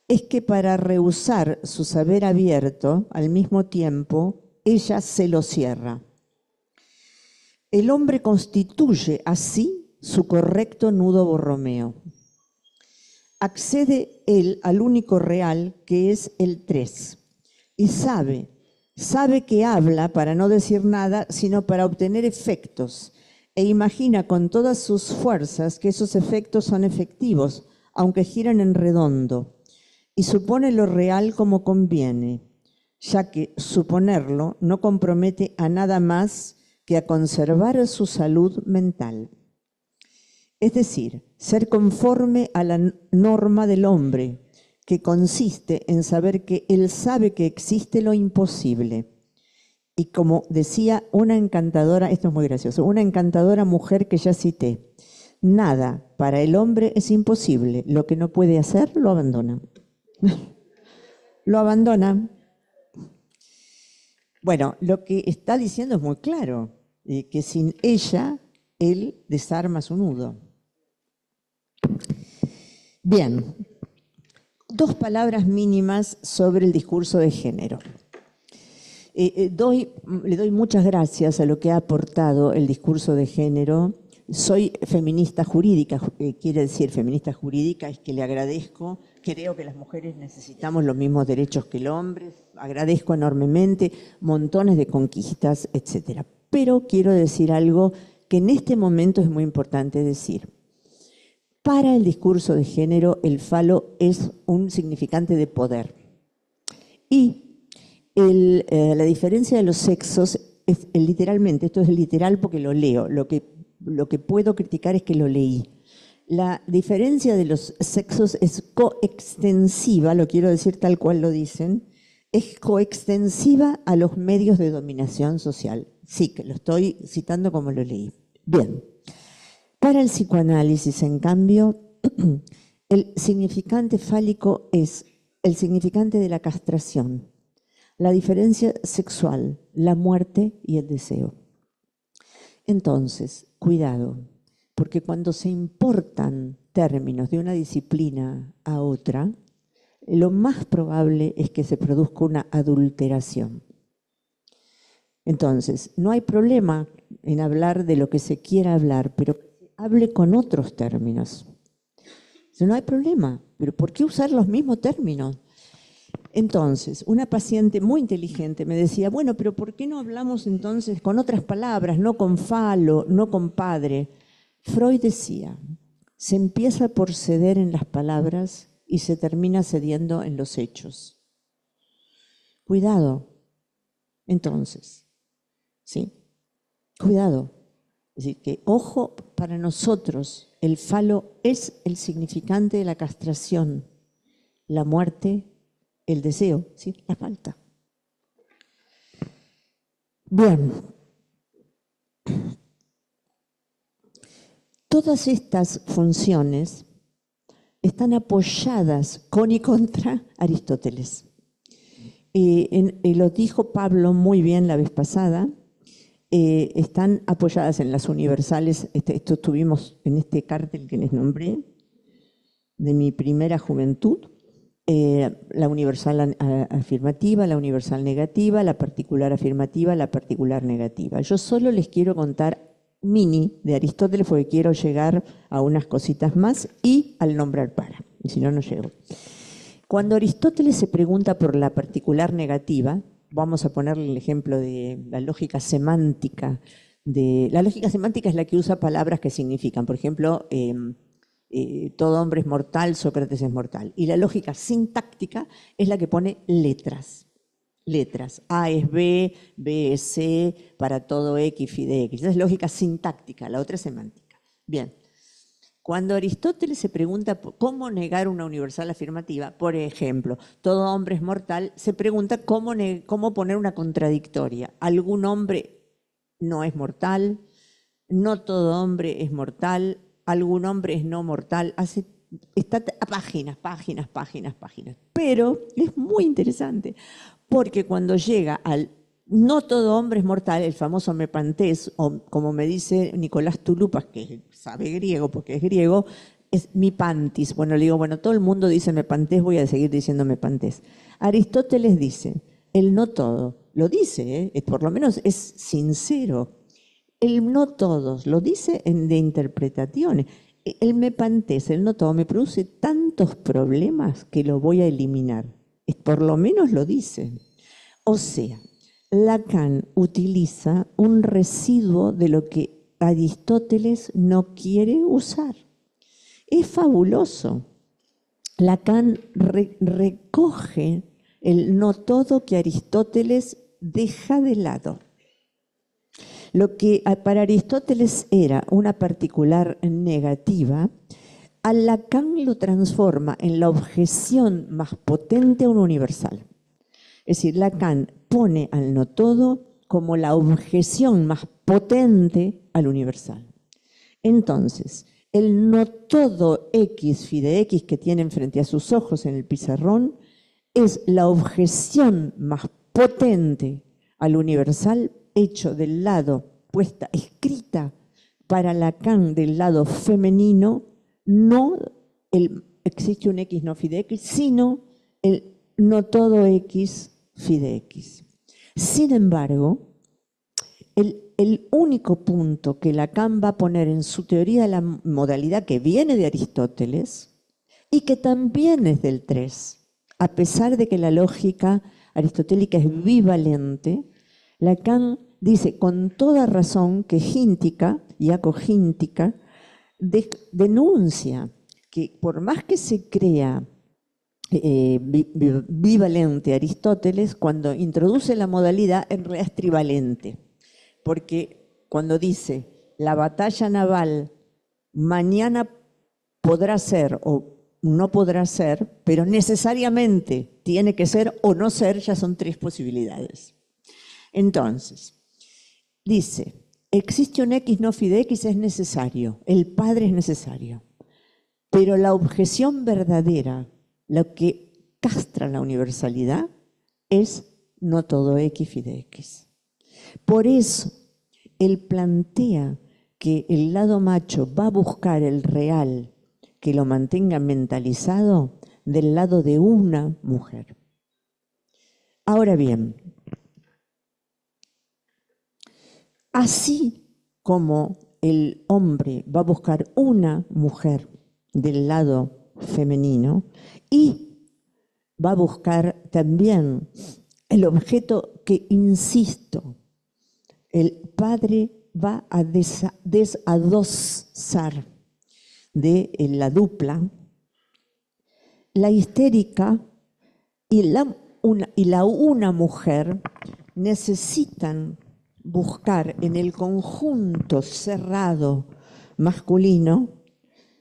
Es que para rehusar su saber abierto, al mismo tiempo, ella se lo cierra. El hombre constituye así su correcto nudo borromeo. Accede él al único real, que es el 3, y sabe que habla para no decir nada, sino para obtener efectos, e imagina con todas sus fuerzas que esos efectos son efectivos, aunque giren en redondo, y supone lo real como conviene, ya que suponerlo no compromete a nada más que a conservar su salud mental. Es decir, ser conforme a la norma del hombre, que consiste en saber que él sabe que existe lo imposible. Y como decía una encantadora, esto es muy gracioso, una encantadora mujer que ya cité, nada para el hombre es imposible, lo que no puede hacer lo abandona. Lo abandona. Bueno, lo que está diciendo es muy claro, que sin ella él desarma su nudo. Bien, 2 palabras mínimas sobre el discurso de género. Le doy muchas gracias a lo que ha aportado el discurso de género. Soy feminista jurídica, quiere decir feminista jurídica, es que le agradezco. Creo que las mujeres necesitamos los mismos derechos que el hombre. Agradezco enormemente montones de conquistas, etc. Pero quiero decir algo que en este momento es muy importante decir. Para el discurso de género, el falo es un significante de poder. Y la diferencia de los sexos es literalmente, esto es literal porque lo leo, lo que puedo criticar es que lo leí. La diferencia de los sexos es coextensiva, lo quiero decir tal cual lo dicen, es coextensiva a los medios de dominación social. Sí, que lo estoy citando como lo leí. Bien. Para el psicoanálisis, en cambio, el significante fálico es el significante de la castración, la diferencia sexual, la muerte y el deseo. Entonces, cuidado, porque cuando se importan términos de una disciplina a otra, lo más probable es que se produzca una adulteración. Entonces, no hay problema en hablar de lo que se quiera hablar, pero hable con otros términos. No hay problema, pero ¿por qué usar los mismos términos? Entonces, una paciente muy inteligente me decía, bueno, pero ¿por qué no hablamos entonces con otras palabras, no con falo, no con padre? Freud decía, se empieza por ceder en las palabras y se termina cediendo en los hechos. Cuidado, entonces, ¿sí? Cuidado. Es decir, que ojo, para nosotros el falo es el significante de la castración, la muerte, el deseo, ¿sí? La falta. Bien. Todas estas funciones están apoyadas con y contra Aristóteles. Lo dijo Pablo muy bien la vez pasada, están apoyadas en las universales. Esto tuvimos en este cártel que les nombré, de mi primera juventud, la universal afirmativa, la universal negativa, la particular afirmativa, la particular negativa. Yo solo les quiero contar mini de Aristóteles porque quiero llegar a unas cositas más y al nombrar para, y si no, no llego. Cuando Aristóteles se pregunta por la particular negativa, vamos a ponerle el ejemplo de la lógica semántica. La lógica semántica es la que usa palabras que significan, por ejemplo, todo hombre es mortal, Sócrates es mortal. Y la lógica sintáctica es la que pone letras. Letras. A es B, B es C, para todo X, phi de X. Esa es lógica sintáctica, la otra es semántica. Bien. Cuando Aristóteles se pregunta cómo negar una universal afirmativa, por ejemplo, todo hombre es mortal, se pregunta cómo poner una contradictoria. Algún hombre no es mortal, no todo hombre es mortal, algún hombre es no mortal. Está a páginas. Pero es muy interesante, porque cuando llega al no todo hombre es mortal, el famoso mepantés, o como me dice Nicolás Tulupas, que sabe griego porque es griego, es mi pantis. Bueno, le digo, bueno, todo el mundo dice mepantés, voy a seguir diciendo mepantés. Aristóteles dice, el no todo, lo dice, por lo menos es sincero. El no todos, lo dice de interpretaciones. El mepantés, el no todo, me produce tantos problemas que lo voy a eliminar. Por lo menos lo dice. O sea, Lacan utiliza un residuo de lo que Aristóteles no quiere usar. Es fabuloso. Lacan recoge el no todo que Aristóteles deja de lado. Lo que para Aristóteles era una particular negativa, a Lacan lo transforma en la objeción más potente a un universal. Es decir, Lacan pone al no todo como la objeción más potente al universal. Entonces, el no todo X phi de X que tienen frente a sus ojos en el pizarrón es la objeción más potente al universal hecho del lado, puesta, escrita para Lacan del lado femenino, no existe un X no phi de X, sino el no todo X phi de X. Sin embargo, el único punto que Lacan va a poner en su teoría de la modalidad, que viene de Aristóteles y que también es del 3, a pesar de que la lógica aristotélica es bivalente, Lacan dice con toda razón que Gíntica, Iaco Gíntica, denuncia que por más que se crea bivalente Aristóteles, cuando introduce la modalidad en realidad es trivalente, porque cuando dice la batalla naval mañana podrá ser o no podrá ser, pero necesariamente tiene que ser o no ser, ya son 3 posibilidades. Entonces, dice, existe un X no phi de X, es necesario, el padre es necesario, pero la objeción verdadera, lo que castra la universalidad, es no todo X phi de X. Por eso, él plantea que el lado macho va a buscar el real que lo mantenga mentalizado del lado de una mujer. Ahora bien, así como el hombre va a buscar una mujer del lado femenino y va a buscar también el objeto que, insisto, el padre va a desadosar de la dupla. La histérica y una mujer necesitan buscar en el conjunto cerrado masculino,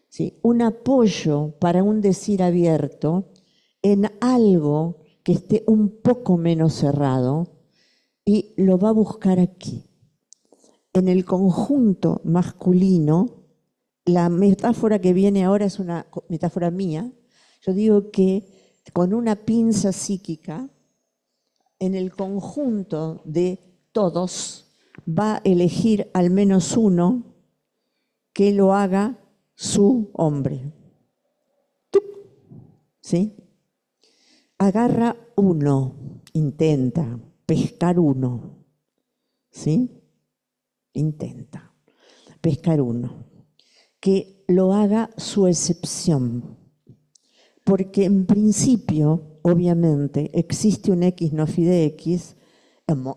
¿sí?, un apoyo para un decir abierto en algo que esté un poco menos cerrado, y lo va a buscar aquí. En el conjunto masculino, la metáfora que viene ahora es una metáfora mía. Yo digo que con una pinza psíquica, en el conjunto de todos, va a elegir al menos uno que lo haga su hombre. ¿Sí? Agarra uno, intenta pescar uno, ¿sí? Intenta pescar uno, que lo haga su excepción, porque en principio, obviamente, existe un X no fide X,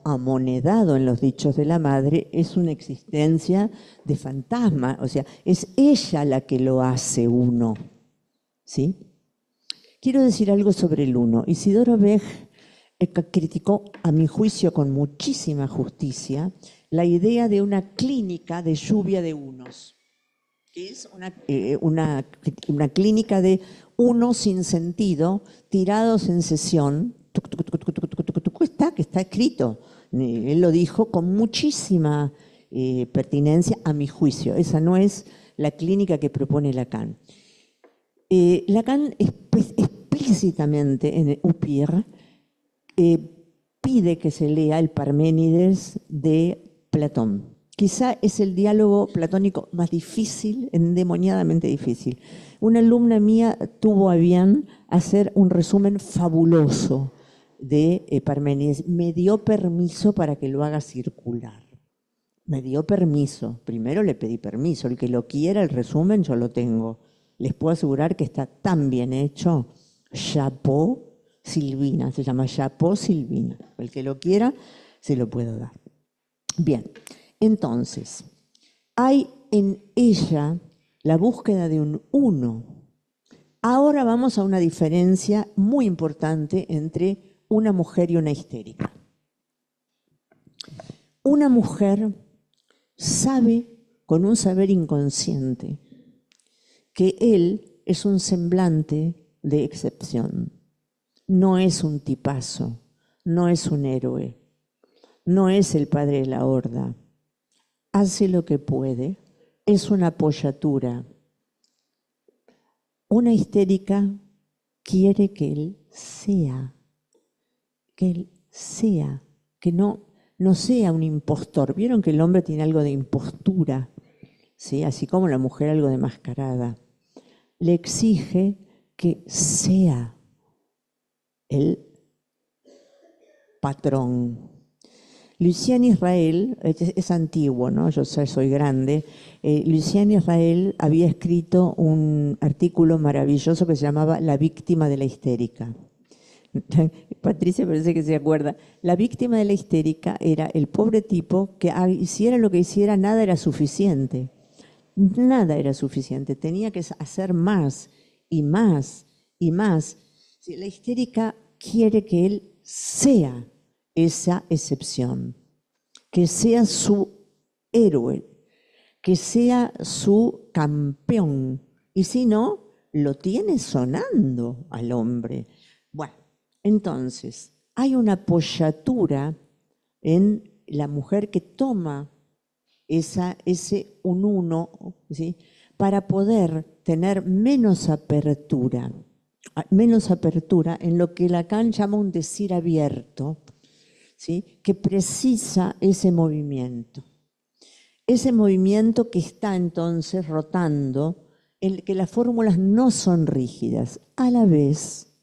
amonedado en los dichos de la madre, es una existencia de fantasma, o sea, es ella la que lo hace uno, ¿sí? Quiero decir algo sobre el uno. Isidoro Beg criticó, a mi juicio con muchísima justicia, la idea de una clínica de lluvia de unos, que es una clínica de unos sin sentido, tirados en sesión, que está escrito. Él lo dijo con muchísima pertinencia, a mi juicio. Esa no es la clínica que propone Lacan. Lacan explícitamente en Upir pide que se lea el Parménides de Platón. Quizá es el diálogo platónico más difícil, endemoniadamente difícil. Una alumna mía tuvo a bien hacer un resumen fabuloso de Parménides. Me dio permiso para que lo haga circular. Me dio permiso. Primero le pedí permiso. El que lo quiera, el resumen, yo lo tengo. Les puedo asegurar que está tan bien hecho. Chapeau Silvina, se llama Chapeau Silvina. El que lo quiera, se lo puedo dar. Bien, entonces, hay en ella la búsqueda de un uno. Ahora vamos a una diferencia muy importante entre una mujer y una histérica. Una mujer sabe, con un saber inconsciente, que él es un semblante de excepción. No es un tipazo, no es un héroe, no es el padre de la horda. Hace lo que puede, es una apoyatura. Una histérica quiere que él sea, que no sea un impostor. Vieron que el hombre tiene algo de impostura, ¿sí? Así como la mujer algo de mascarada. Le exige que sea el patrón. Lucien Israel, es antiguo, ¿no? Yo soy grande. Lucien Israel había escrito un artículo maravilloso que se llamaba La víctima de la histérica. Patricia parece que se acuerda. La víctima de la histérica era el pobre tipo que hiciera lo que hiciera, nada era suficiente. Nada era suficiente, tenía que hacer más y más y más. La histérica quiere que él sea esa excepción, que sea su héroe, que sea su campeón. Y si no, lo tiene sonando al hombre. Bueno, entonces, hay una apoyatura en la mujer que toma ese un uno, ¿sí?, para poder tener menos apertura en lo que Lacan llama un decir abierto, ¿sí?, que precisa ese movimiento que está entonces rotando, en que las fórmulas no son rígidas. A la vez,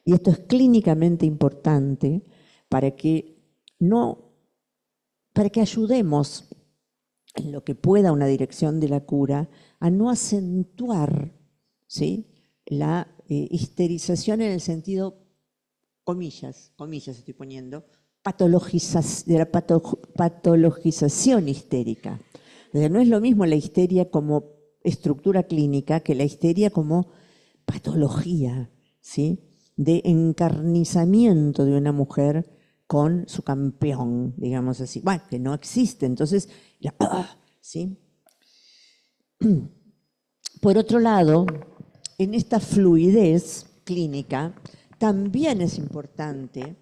y esto es clínicamente importante para que ayudemos en lo que pueda una dirección de la cura, a no acentuar, ¿sí?, la histerización en el sentido, comillas estoy poniendo, de la patologización histérica. O sea, no es lo mismo la histeria como estructura clínica que la histeria como patología, ¿sí?, de encarnizamiento de una mujer con su campeón, digamos así. Bueno, que no existe, entonces, ¿sí? Por otro lado, en esta fluidez clínica, también es importante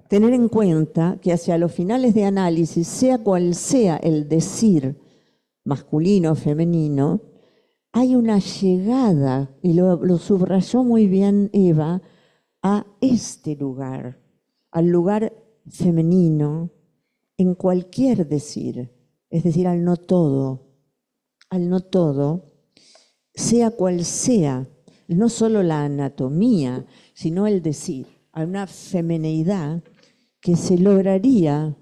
tener en cuenta que hacia los finales de análisis, sea cual sea el decir masculino o femenino, hay una llegada, y lo subrayó muy bien Eva, a este lugar, al lugar femenino, en cualquier decir, es decir, al no todo, sea cual sea, no solo la anatomía, sino el decir, a una femineidad que se lograría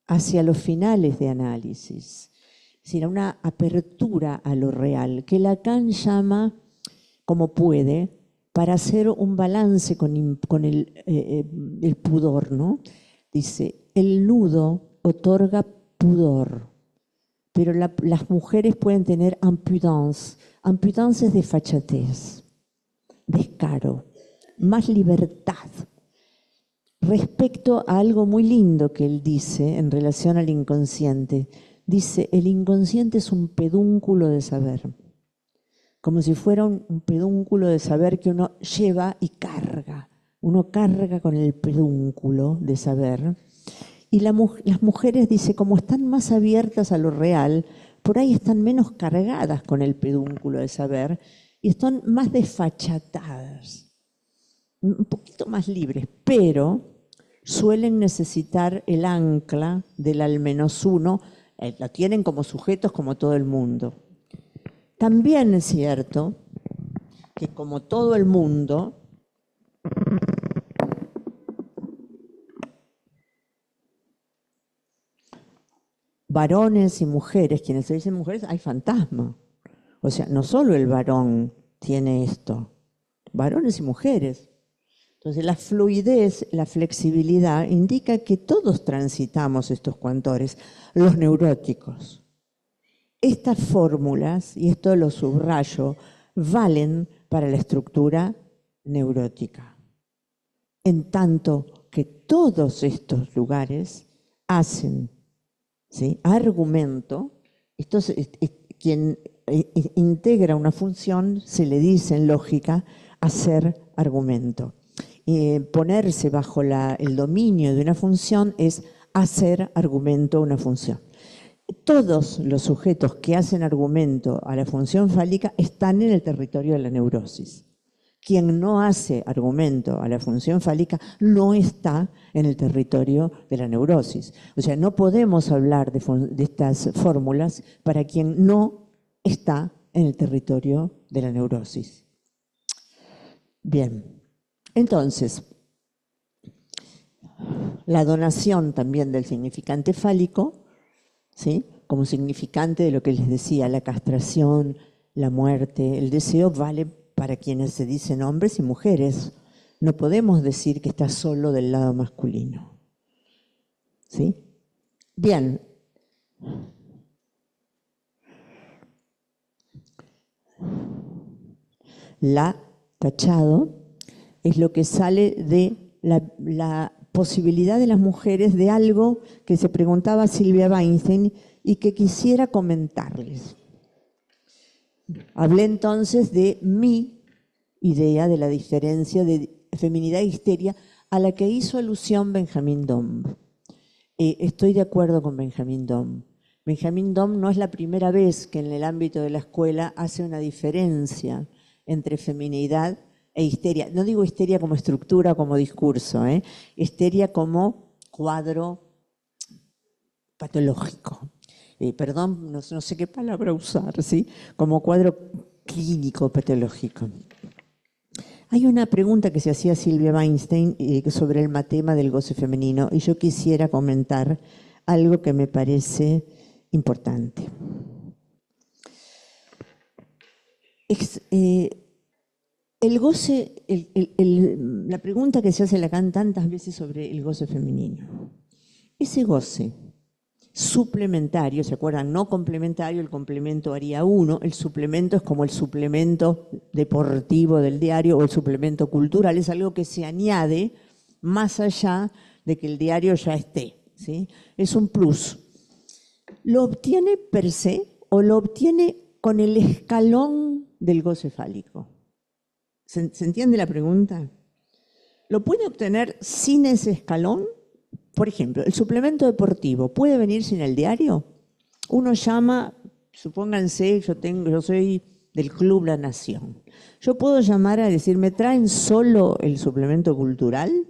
hacia los finales de análisis, es decir, a una apertura a lo real, que Lacan llama, como puede, para hacer un balance con el pudor, ¿no? Dice, el nudo otorga pudor, pero las mujeres pueden tener impudence. Impudence es desfachatez, descaro, más libertad. Respecto a algo muy lindo que él dice en relación al inconsciente, dice, el inconsciente es un pedúnculo de saber, como si fuera un pedúnculo de saber que uno lleva y carga. Uno carga con el pedúnculo de saber. Y las mujeres, dice, como están más abiertas a lo real, por ahí están menos cargadas con el pedúnculo de saber y están más desfachatadas, un poquito más libres, pero suelen necesitar el ancla del al menos uno, la tienen como sujetos como todo el mundo. También es cierto que como todo el mundo, varones y mujeres, quienes se dicen mujeres, hay fantasma. O sea, no solo el varón tiene esto, varones y mujeres. Entonces, la fluidez, la flexibilidad indica que todos transitamos estos cuantores, los neuróticos. Estas fórmulas, y esto lo subrayo, valen para la estructura neurótica. En tanto que todos estos lugares hacen, ¿sí?, argumento. Quien integra una función se le dice en lógica hacer argumento. Ponerse bajo el dominio de una función es hacer argumento a una función. Todos los sujetos que hacen argumento a la función fálica están en el territorio de la neurosis. Quien no hace argumento a la función fálica no está en el territorio de la neurosis. O sea, no podemos hablar de estas fórmulas para quien no está en el territorio de la neurosis. Bien, entonces, la donación también del significante fálico, ¿sí?, como significante de lo que les decía, la castración, la muerte, el deseo vale para quienes se dicen hombres y mujeres. No podemos decir que está solo del lado masculino. ¿Sí? Bien. La tachado es lo que sale de la posibilidad de las mujeres de algo que se preguntaba Silvia Weinstein y que quisiera comentarles. Hablé entonces de mi idea de la diferencia de feminidad e histeria a la que hizo alusión Benjamin Domm. Estoy de acuerdo con Benjamin Domm. Benjamin Domm no es la primera vez que en el ámbito de la escuela hace una diferencia entre feminidad e histeria. No digo histeria como estructura o como discurso, histeria como cuadro patológico. Perdón, no sé qué palabra usar, ¿sí? Como cuadro clínico patológico. Hay una pregunta que se hacía Silvia Weinstein sobre el tema del goce femenino, y yo quisiera comentar algo que me parece importante. El goce, la pregunta que se hace Lacan tantas veces sobre el goce femenino. Ese goce suplementario, ¿se acuerdan? No complementario, el complemento haría uno, el suplemento es como el suplemento deportivo del diario o el suplemento cultural, es algo que se añade más allá de que el diario ya esté, ¿sí? Es un plus. ¿Lo obtiene per se o lo obtiene con el escalón del goce fálico? ¿Se entiende la pregunta? ¿Lo puede obtener sin ese escalón? Por ejemplo, el suplemento deportivo, ¿puede venir sin el diario? Uno llama, supónganse, yo soy del Club La Nación. Yo puedo llamar a decir, ¿me traen solo el suplemento cultural?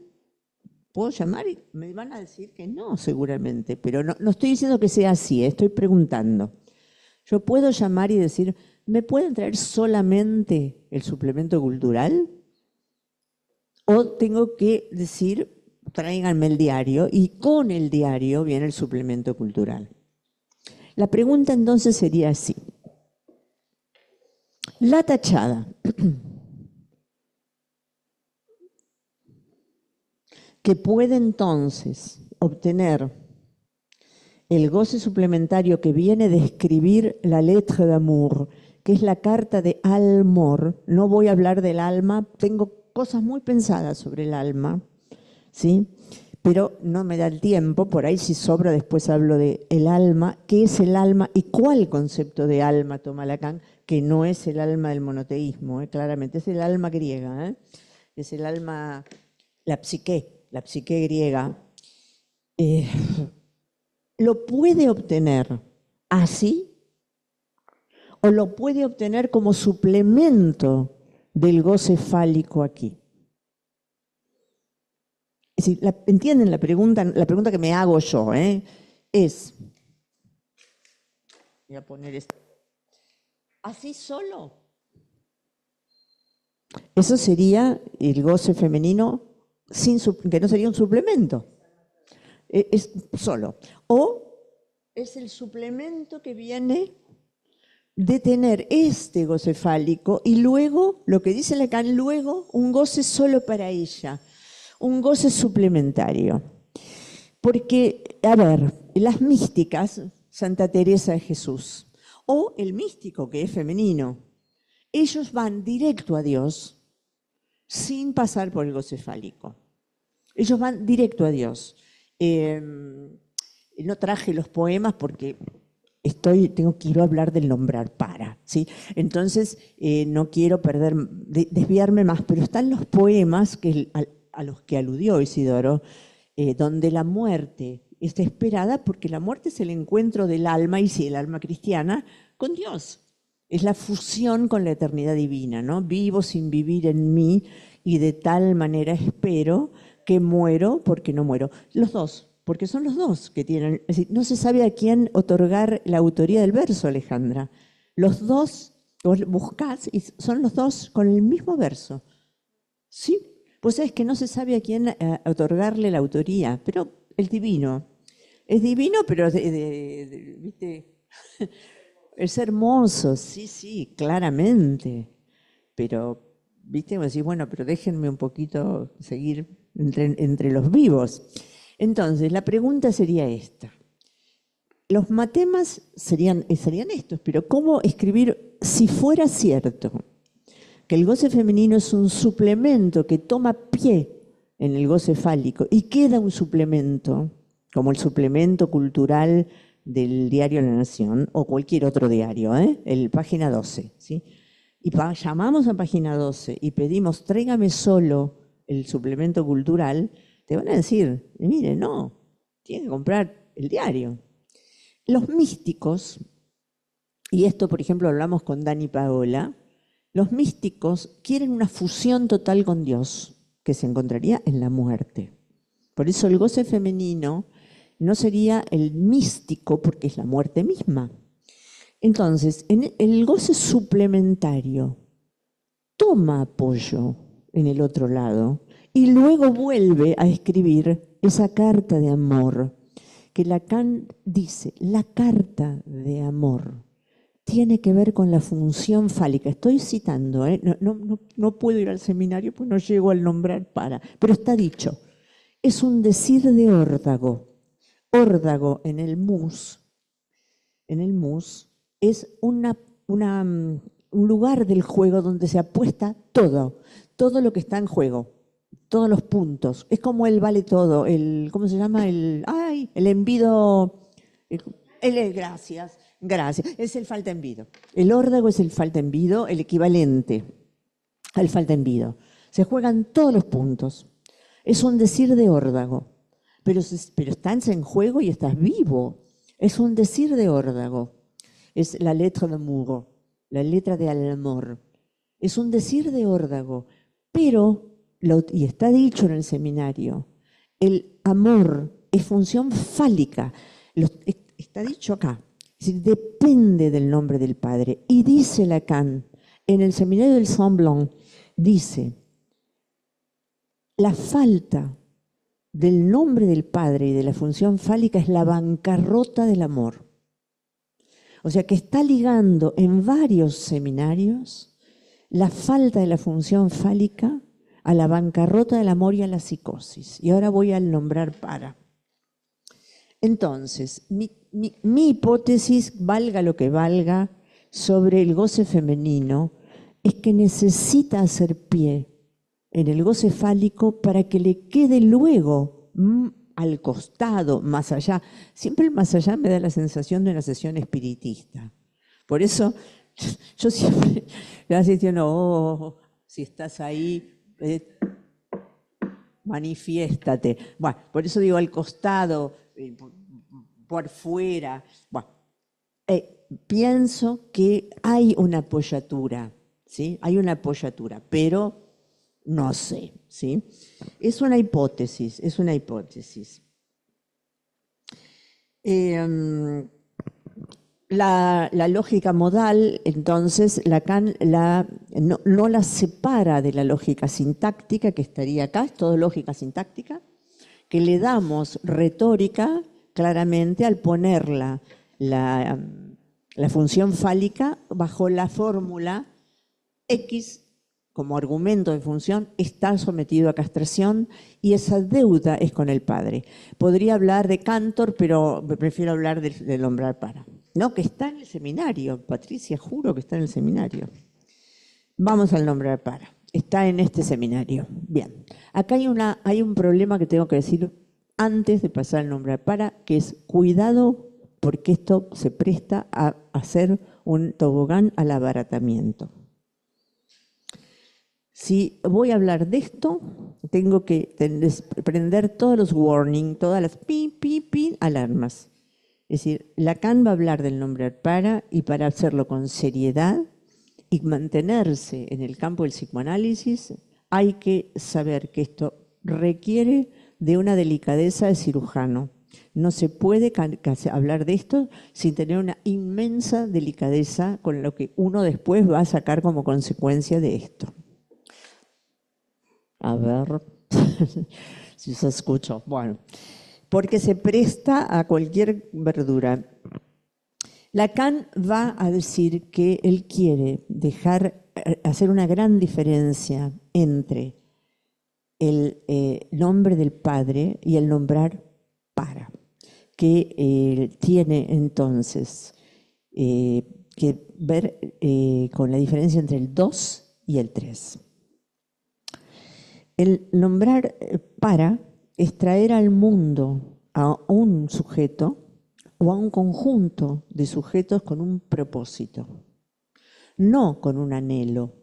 Puedo llamar y me van a decir que no, seguramente, pero no estoy diciendo que sea así, estoy preguntando. Yo puedo llamar y decir, ¿me pueden traer solamente el suplemento cultural? ¿O tengo que decir, tráiganme el diario y con el diario viene el suplemento cultural? La pregunta entonces sería así. La tachada, que puede entonces obtener el goce suplementario que viene de escribir la lettre d'amour, que es la carta de amor. No voy a hablar del alma, tengo cosas muy pensadas sobre el alma, ¿sí? Pero no me da el tiempo, por ahí si sobra después hablo de el alma, qué es el alma y cuál concepto de alma toma Lacan, que no es el alma del monoteísmo, claramente, es el alma griega, es el alma, la psique griega. ¿Lo puede obtener así o lo puede obtener como suplemento del goce fálico aquí? Es decir, ¿entienden la pregunta? La pregunta que me hago yo es, voy a poner esto, ¿así solo? Eso sería el goce femenino que no sería un suplemento, es solo. O es el suplemento que viene de tener este goce fálico y luego, lo que dice Lacan, luego un goce solo para ella. Un goce suplementario. Porque, a ver, las místicas, Santa Teresa de Jesús, o el místico que es femenino, ellos van directo a Dios sin pasar por el goce fálico. Ellos van directo a Dios. No traje los poemas porque quiero hablar del nombrar para, ¿sí? Entonces, no quiero desviarme más, pero están los poemas a los que aludió Isidoro, donde la muerte está esperada porque la muerte es el encuentro del alma, y sí, el alma cristiana, con Dios. Es la fusión con la eternidad divina, ¿no? Vivo sin vivir en mí y de tal manera espero que muero porque no muero. Los dos, porque son los dos que tienen, es decir, no se sabe a quién otorgar la autoría del verso, Alejandra. Los dos, vos buscás y son los dos con el mismo verso. ¿Sí? Pues es que no se sabe a quién otorgarle la autoría, pero el divino. Es divino, pero ¿viste? Es hermoso, sí, claramente. Pero, ¿viste? Vos decís, bueno, pero déjenme un poquito seguir entre los vivos. Entonces, la pregunta sería esta. Los matemas serían estos, pero ¿cómo escribir si fuera cierto que el goce femenino es un suplemento que toma pie en el goce fálico y queda un suplemento, como el suplemento cultural del diario La Nación o cualquier otro diario, el página 12, ¿sí? Y llamamos a página 12 y pedimos, tráigame solo el suplemento cultural, te van a decir, mire, no, tiene que comprar el diario. Los místicos, y esto por ejemplo hablamos con Dani Paola, los místicos quieren una fusión total con Dios, que se encontraría en la muerte. Por eso el goce femenino no sería el místico, porque es la muerte misma. Entonces, en el goce suplementario toma apoyo en el otro lado y luego vuelve a escribir esa carta de amor que Lacan dice, la carta de amor tiene que ver con la función fálica. Estoy citando, no puedo ir al seminario pues no llego al nombrar para, pero está dicho. Es un decir de órdago. Órdago en el mus es un lugar del juego donde se apuesta todo lo que está en juego, todos los puntos. Es como el vale todo, ¿cómo se llama? El envido, gracias, es el falta envido. El órdago es el falta envido, el equivalente al falta envido. Se juegan todos los puntos. Es un decir de órdago, pero estás en juego y estás vivo. Es un decir de órdago. Es la letra de Muro, la letra de amor. Es un decir de órdago, pero, y está dicho en el seminario, el amor es función fálica. Está dicho acá. Es decir, depende del nombre del Padre. Y dice Lacan, en el seminario del Saint-Blanc, dice, la falta del nombre del Padre y de la función fálica es la bancarrota del amor. O sea que está ligando en varios seminarios la falta de la función fálica a la bancarrota del amor y a la psicosis. Y ahora voy al nombrar para. Entonces, mi hipótesis, valga lo que valga, sobre el goce femenino, es que necesita hacer pie en el goce fálico para que le quede luego al costado, más allá. Siempre el más allá me da la sensación de una sesión espiritista. Por eso yo siempre le asisto, no, si estás ahí, manifiéstate. Bueno, por eso digo al costado, por fuera. Bueno, pienso que hay una apoyatura, ¿sí? Hay una apoyatura, pero no sé, ¿sí? Es una hipótesis, es una hipótesis. La lógica modal, entonces, Lacan no la separa de la lógica sintáctica, que estaría acá, es todo lógica sintáctica, que le damos retórica claramente al ponerla la función fálica bajo la fórmula X como argumento de función está sometido a castración y esa deuda es con el padre. Podría hablar de Cantor, pero prefiero hablar del nombrar para. No, que está en el seminario, Patricia, juro que está en el seminario. Vamos al nombrar para. Está en este seminario. Bien, acá hay un problema que tengo que decir antes de pasar al nombrar para, que es cuidado porque esto se presta a hacer un tobogán al abaratamiento. Si voy a hablar de esto, tengo que prender todos los warnings, todas las pi, alarmas. Es decir, Lacan va a hablar del nombrar para y para hacerlo con seriedad y mantenerse en el campo del psicoanálisis, hay que saber que esto requiere de una delicadeza de cirujano. No se puede hablar de esto sin tener una inmensa delicadeza con lo que uno después va a sacar como consecuencia de esto. A ver si se escucha. Bueno, porque se presta a cualquier verdura. Lacan va a decir que él quiere hacer una gran diferencia entre el nombre del Padre y el nombrar para, que tiene entonces que ver con la diferencia entre el 2 y el 3. El nombrar para es traer al mundo a un sujeto o a un conjunto de sujetos con un propósito, no con un anhelo,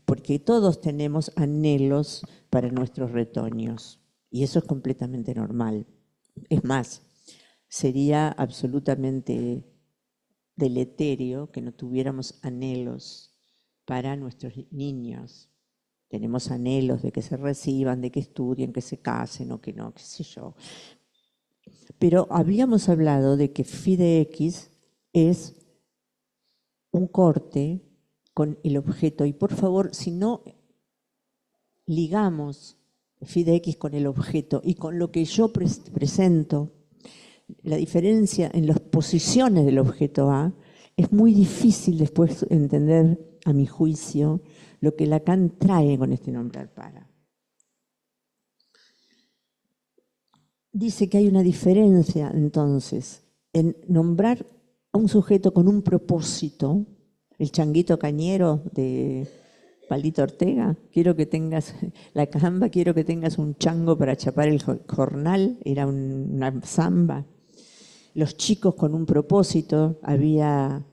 porque todos tenemos anhelos para nuestros retoños y eso es completamente normal. Es más, sería absolutamente deleterio que no tuviéramos anhelos para nuestros niños. Tenemos anhelos de que se reciban, de que estudien, que se casen o que no, qué sé yo. Pero habíamos hablado de que Fide X es un corte con el objeto. Y por favor, si no ligamos phi de x con el objeto y con lo que yo presento, la diferencia en las posiciones del objeto A, es muy difícil después entender, a mi juicio, lo que Lacan trae con este nombrar para. Dice que hay una diferencia, entonces, en nombrar a un sujeto con un propósito, el changuito cañero de Palito Ortega, quiero que tengas, la camba, quiero que tengas un chango para chapar el jornal, era una samba. Los chicos con un propósito, había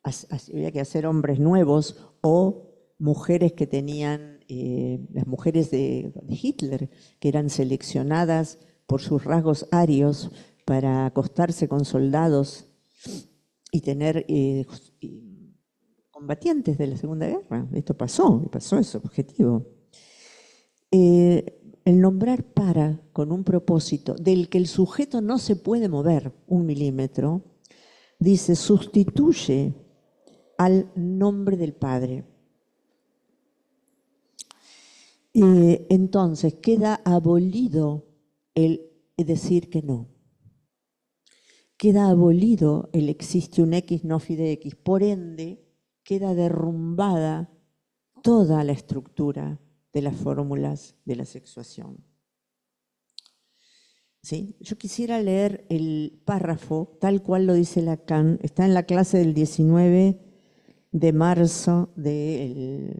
que hacer hombres nuevos o mujeres que tenían, las mujeres de Hitler, que eran seleccionadas por sus rasgos arios para acostarse con soldados y tener combatientes de la Segunda Guerra. Esto pasó ese objetivo. El nombrar para con un propósito del que el sujeto no se puede mover 1 milímetro, dice, sustituye al nombre del Padre. Entonces queda abolido el decir que no. Queda abolido el existe un X no phi de X. Por ende, queda derrumbada toda la estructura de las fórmulas de la sexuación. ¿Sí? Yo quisiera leer el párrafo tal cual lo dice Lacan. Está en la clase del 19 de marzo del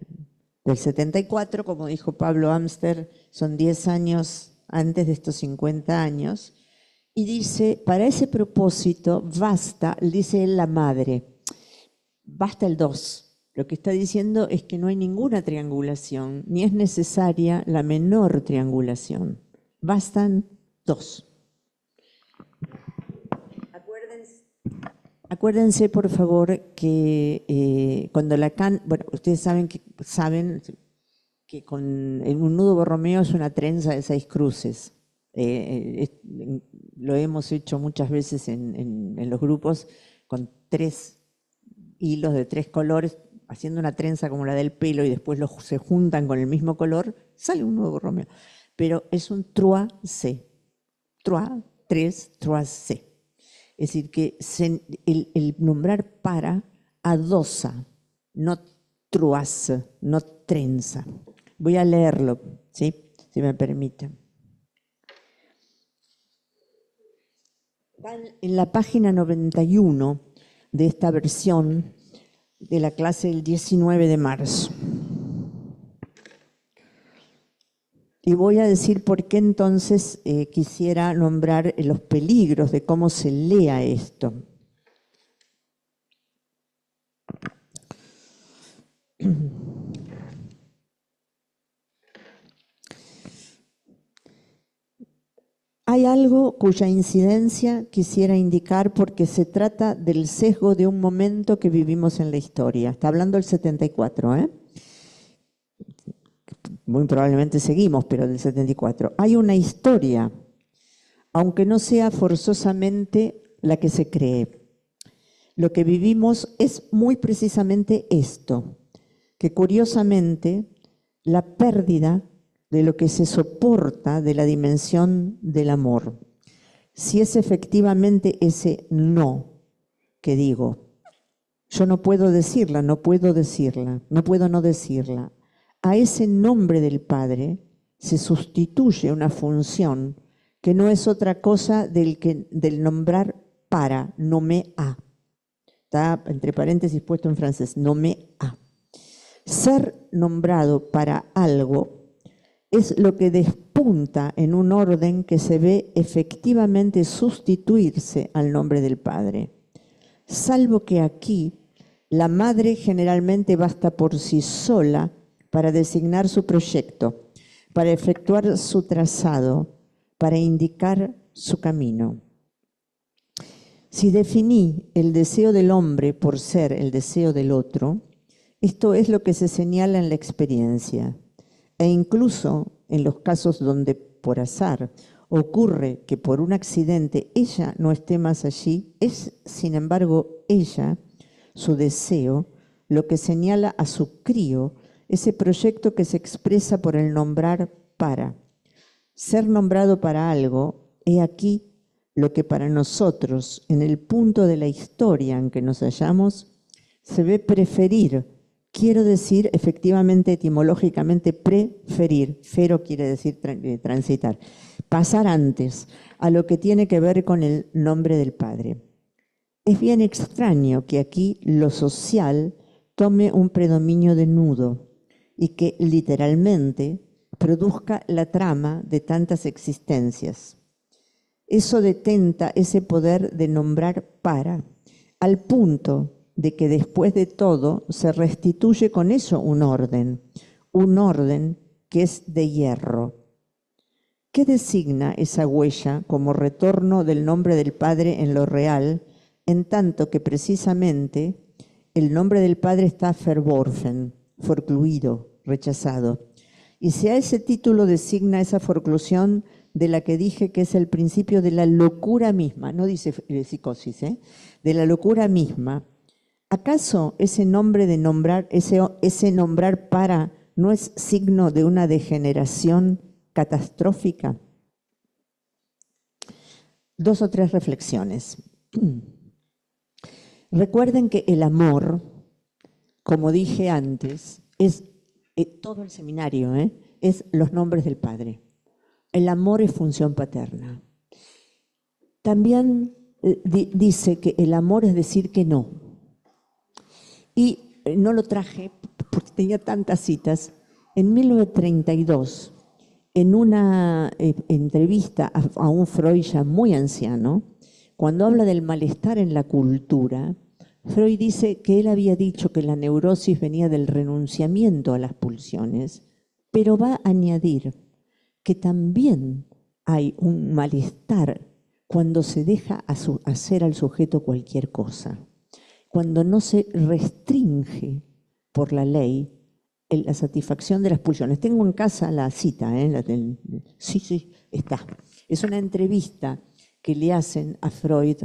74, como dijo Pablo Amster, son 10 años antes de estos 50 años. Y dice, para ese propósito basta, dice él, la madre, basta el 2. Lo que está diciendo es que no hay ninguna triangulación, ni es necesaria la menor triangulación. Bastan 2. Acuérdense, por favor, que cuando Lacan, bueno, ustedes saben que en un nudo Borromeo es una trenza de 6 cruces. Lo hemos hecho muchas veces en los grupos con 3 hilos de 3 colores, haciendo una trenza como la del pelo y después se juntan con el mismo color, sale un nudo Borromeo. Pero es un trois-C. Trois, 3, trois-C. Es decir, que el nombrar para adosa, no trois, no trenza. Voy a leerlo, ¿sí? Si me permiten. En la página 91 de esta versión de la clase del 19 de marzo. Y voy a decir por qué entonces quisiera nombrar los peligros de cómo se lea esto. Hay algo cuya incidencia quisiera indicar porque se trata del sesgo de un momento que vivimos en la historia. Está hablando el 74, ¿eh? Muy probablemente seguimos, pero del 74. Hay una historia, aunque no sea forzosamente la que se cree. Lo que vivimos es muy precisamente esto, que curiosamente la pérdida de lo que se soporta de la dimensión del amor. Si es efectivamente ese no que digo, yo no puedo decirla, no puedo no decirla. A ese nombre del Padre se sustituye una función que no es otra cosa del nombrar para, nommé a. Está entre paréntesis puesto en francés, nommé a. Ser nombrado para algo es lo que despunta en un orden que se ve efectivamente sustituirse al nombre del Padre. Salvo que aquí la madre generalmente basta por sí sola para designar su proyecto, para efectuar su trazado, para indicar su camino. Si definí el deseo del hombre por ser el deseo del otro, esto es lo que se señala en la experiencia. E incluso en los casos donde, por azar, ocurre que por un accidente ella no esté más allí, es, sin embargo, ella, su deseo, lo que señala a su crío ese proyecto que se expresa por el nombrar para. Ser nombrado para algo, he aquí lo que para nosotros, en el punto de la historia en que nos hallamos, se ve preferir. Quiero decir, efectivamente, etimológicamente, preferir. Fero quiere decir transitar. Pasar antes a lo que tiene que ver con el nombre del Padre. Es bien extraño que aquí lo social tome un predominio de nudo y que literalmente produzca la trama de tantas existencias. Eso detenta ese poder de nombrar para, al punto de que después de todo se restituye con eso un orden que es de hierro. ¿Qué designa esa huella como retorno del nombre del Padre en lo real, en tanto que precisamente el nombre del Padre está verworfen, forcluido, rechazado? Y si a ese título designa esa forclusión de la que dije que es el principio de la locura misma, no dice psicosis, de la locura misma, ¿acaso ese nombre de nombrar, ese nombrar para, no es signo de una degeneración catastrófica? 2 o 3 reflexiones. Recuerden que el amor, como dije antes, es todo el seminario, es los nombres del Padre. El amor es función paterna. También dice que el amor es decir que no. Y no lo traje porque tenía tantas citas. En 1932, en una entrevista a un Freud ya muy anciano, cuando habla del malestar en la cultura, Freud dice que él había dicho que la neurosis venía del renunciamiento a las pulsiones, pero va a añadir que también hay un malestar cuando se deja hacer al sujeto cualquier cosa, cuando no se restringe por la ley la satisfacción de las pulsiones. Tengo en casa la cita, sí, está. Es una entrevista que le hacen a Freud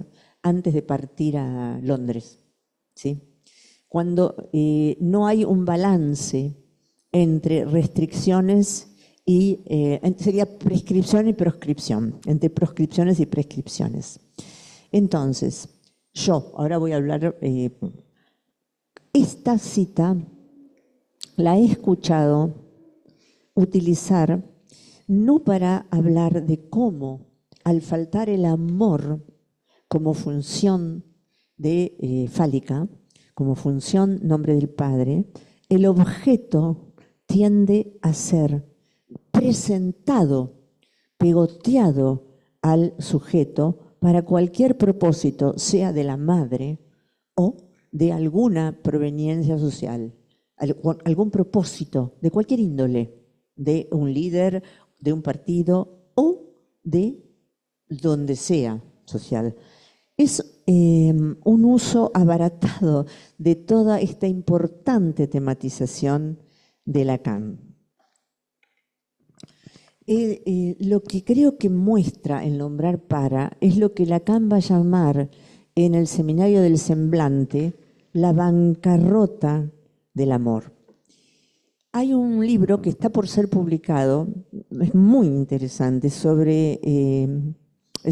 antes de partir a Londres, ¿sí? Cuando no hay un balance entre restricciones y sería prescripción y proscripción, entre proscripciones y prescripciones. Entonces, yo ahora voy a hablar, esta cita la he escuchado utilizar no para hablar de cómo, al faltar el amor como función fálica, como función nombre del Padre, el objeto tiende a ser presentado, pegoteado al sujeto para cualquier propósito, sea de la madre o de alguna proveniencia social, algún propósito de cualquier índole, de un líder, de un partido o de donde sea social. Es un uso abaratado de toda esta importante tematización de Lacan. Lo que creo que muestra el nombrar para es lo que Lacan va a llamar en el Seminario del Semblante la bancarrota del amor. Hay un libro que está por ser publicado, es muy interesante, es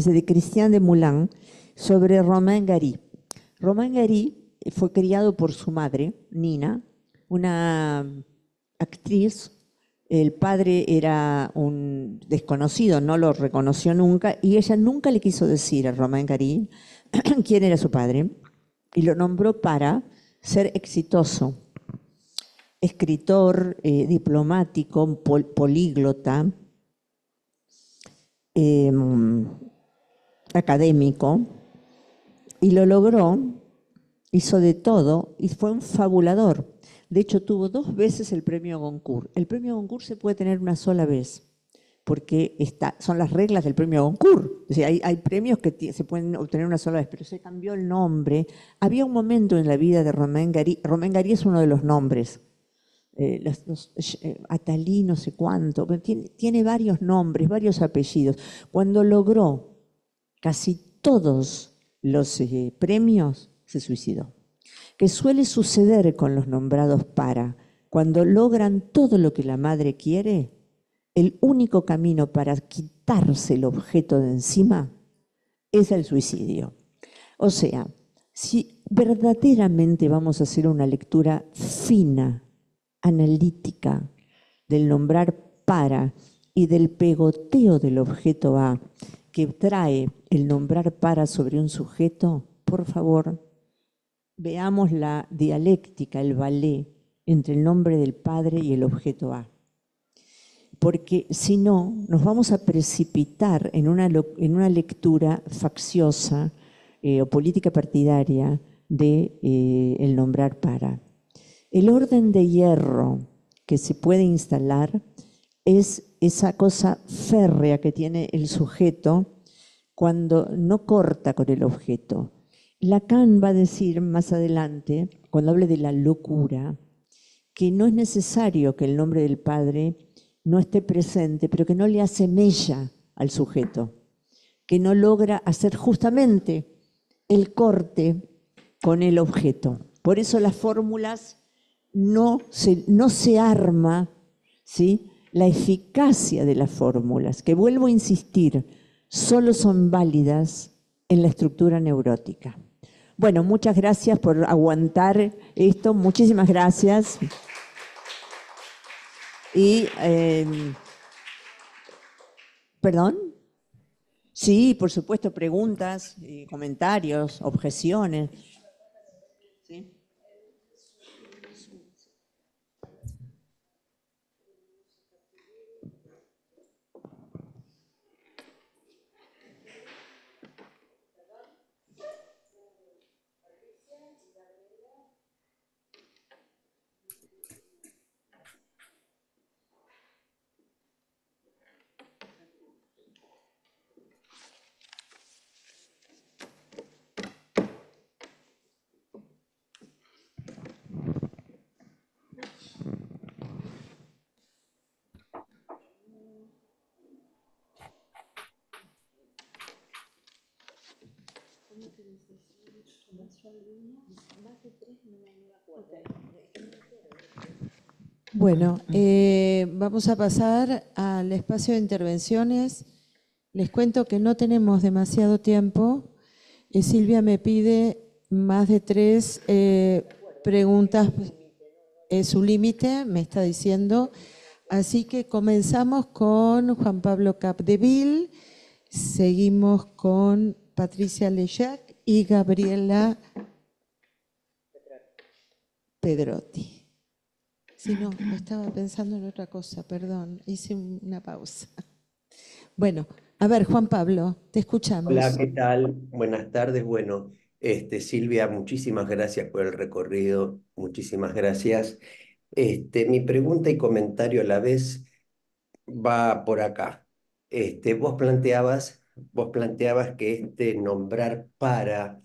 de Christian de Moulin, sobre Romain Gary. Romain Gary fue criado por su madre, Nina, una actriz. El padre era un desconocido, no lo reconoció nunca, y ella nunca le quiso decir a Romain Gary quién era su padre, y lo nombró para ser exitoso. Escritor, diplomático, políglota, académico, y lo logró, hizo de todo y fue un fabulador. De hecho, tuvo 2 veces el premio Goncourt. El premio Goncourt se puede tener una sola vez, porque son las reglas del premio Goncourt. O sea, hay premios que se pueden obtener una sola vez, pero se cambió el nombre. Había un momento en la vida de Romain Gary. Romain Gary es uno de los nombres. Atalí, no sé cuánto, tiene varios nombres, varios apellidos. Cuando logró casi todos los premios, se suicidó. Que suele suceder con los nombrados para, Cuando logran todo lo que la madre quiere, el único camino para quitarse el objeto de encima es el suicidio. O sea, si verdaderamente vamos a hacer una lectura fina, analítica, del nombrar para y del pegoteo del objeto a que trae el nombrar para sobre un sujeto, por favor, veamos la dialéctica, el ballet entre el nombre del padre y el objeto a. Porque si no, nos vamos a precipitar en una lectura facciosa o política partidaria de el nombrar para. El orden de hierro que se puede instalar es esa cosa férrea que tiene el sujeto cuando no corta con el objeto. Lacan va a decir más adelante, cuando hable de la locura, que no es necesario que el nombre del padre no esté presente, pero que no le hace mella al sujeto, que no logra hacer justamente el corte con el objeto. Por eso las fórmulas no se arma, ¿sí?, la eficacia de las fórmulas, que vuelvo a insistir, solo son válidas en la estructura neurótica. Bueno, muchas gracias por aguantar esto, muchísimas gracias. Y, ¿perdón? Sí, por supuesto, preguntas, comentarios, objeciones. ¿Sí? Bueno, vamos a pasar al espacio de intervenciones. Les cuento que no tenemos demasiado tiempo. Silvia me pide más de 3 preguntas. Es su límite, me está diciendo. Así que comenzamos con Juan Pablo Capdeville, seguimos con Patricia Lejac y Gabriela Pedrotti. Sí, no, estaba pensando en otra cosa, perdón, hice una pausa. Bueno, a ver, Juan Pablo, te escuchamos. Hola, ¿qué tal? Buenas tardes. Bueno, Silvia, muchísimas gracias por el recorrido, muchísimas gracias. Mi pregunta y comentario a la vez va por acá. Vos planteabas que nombrar para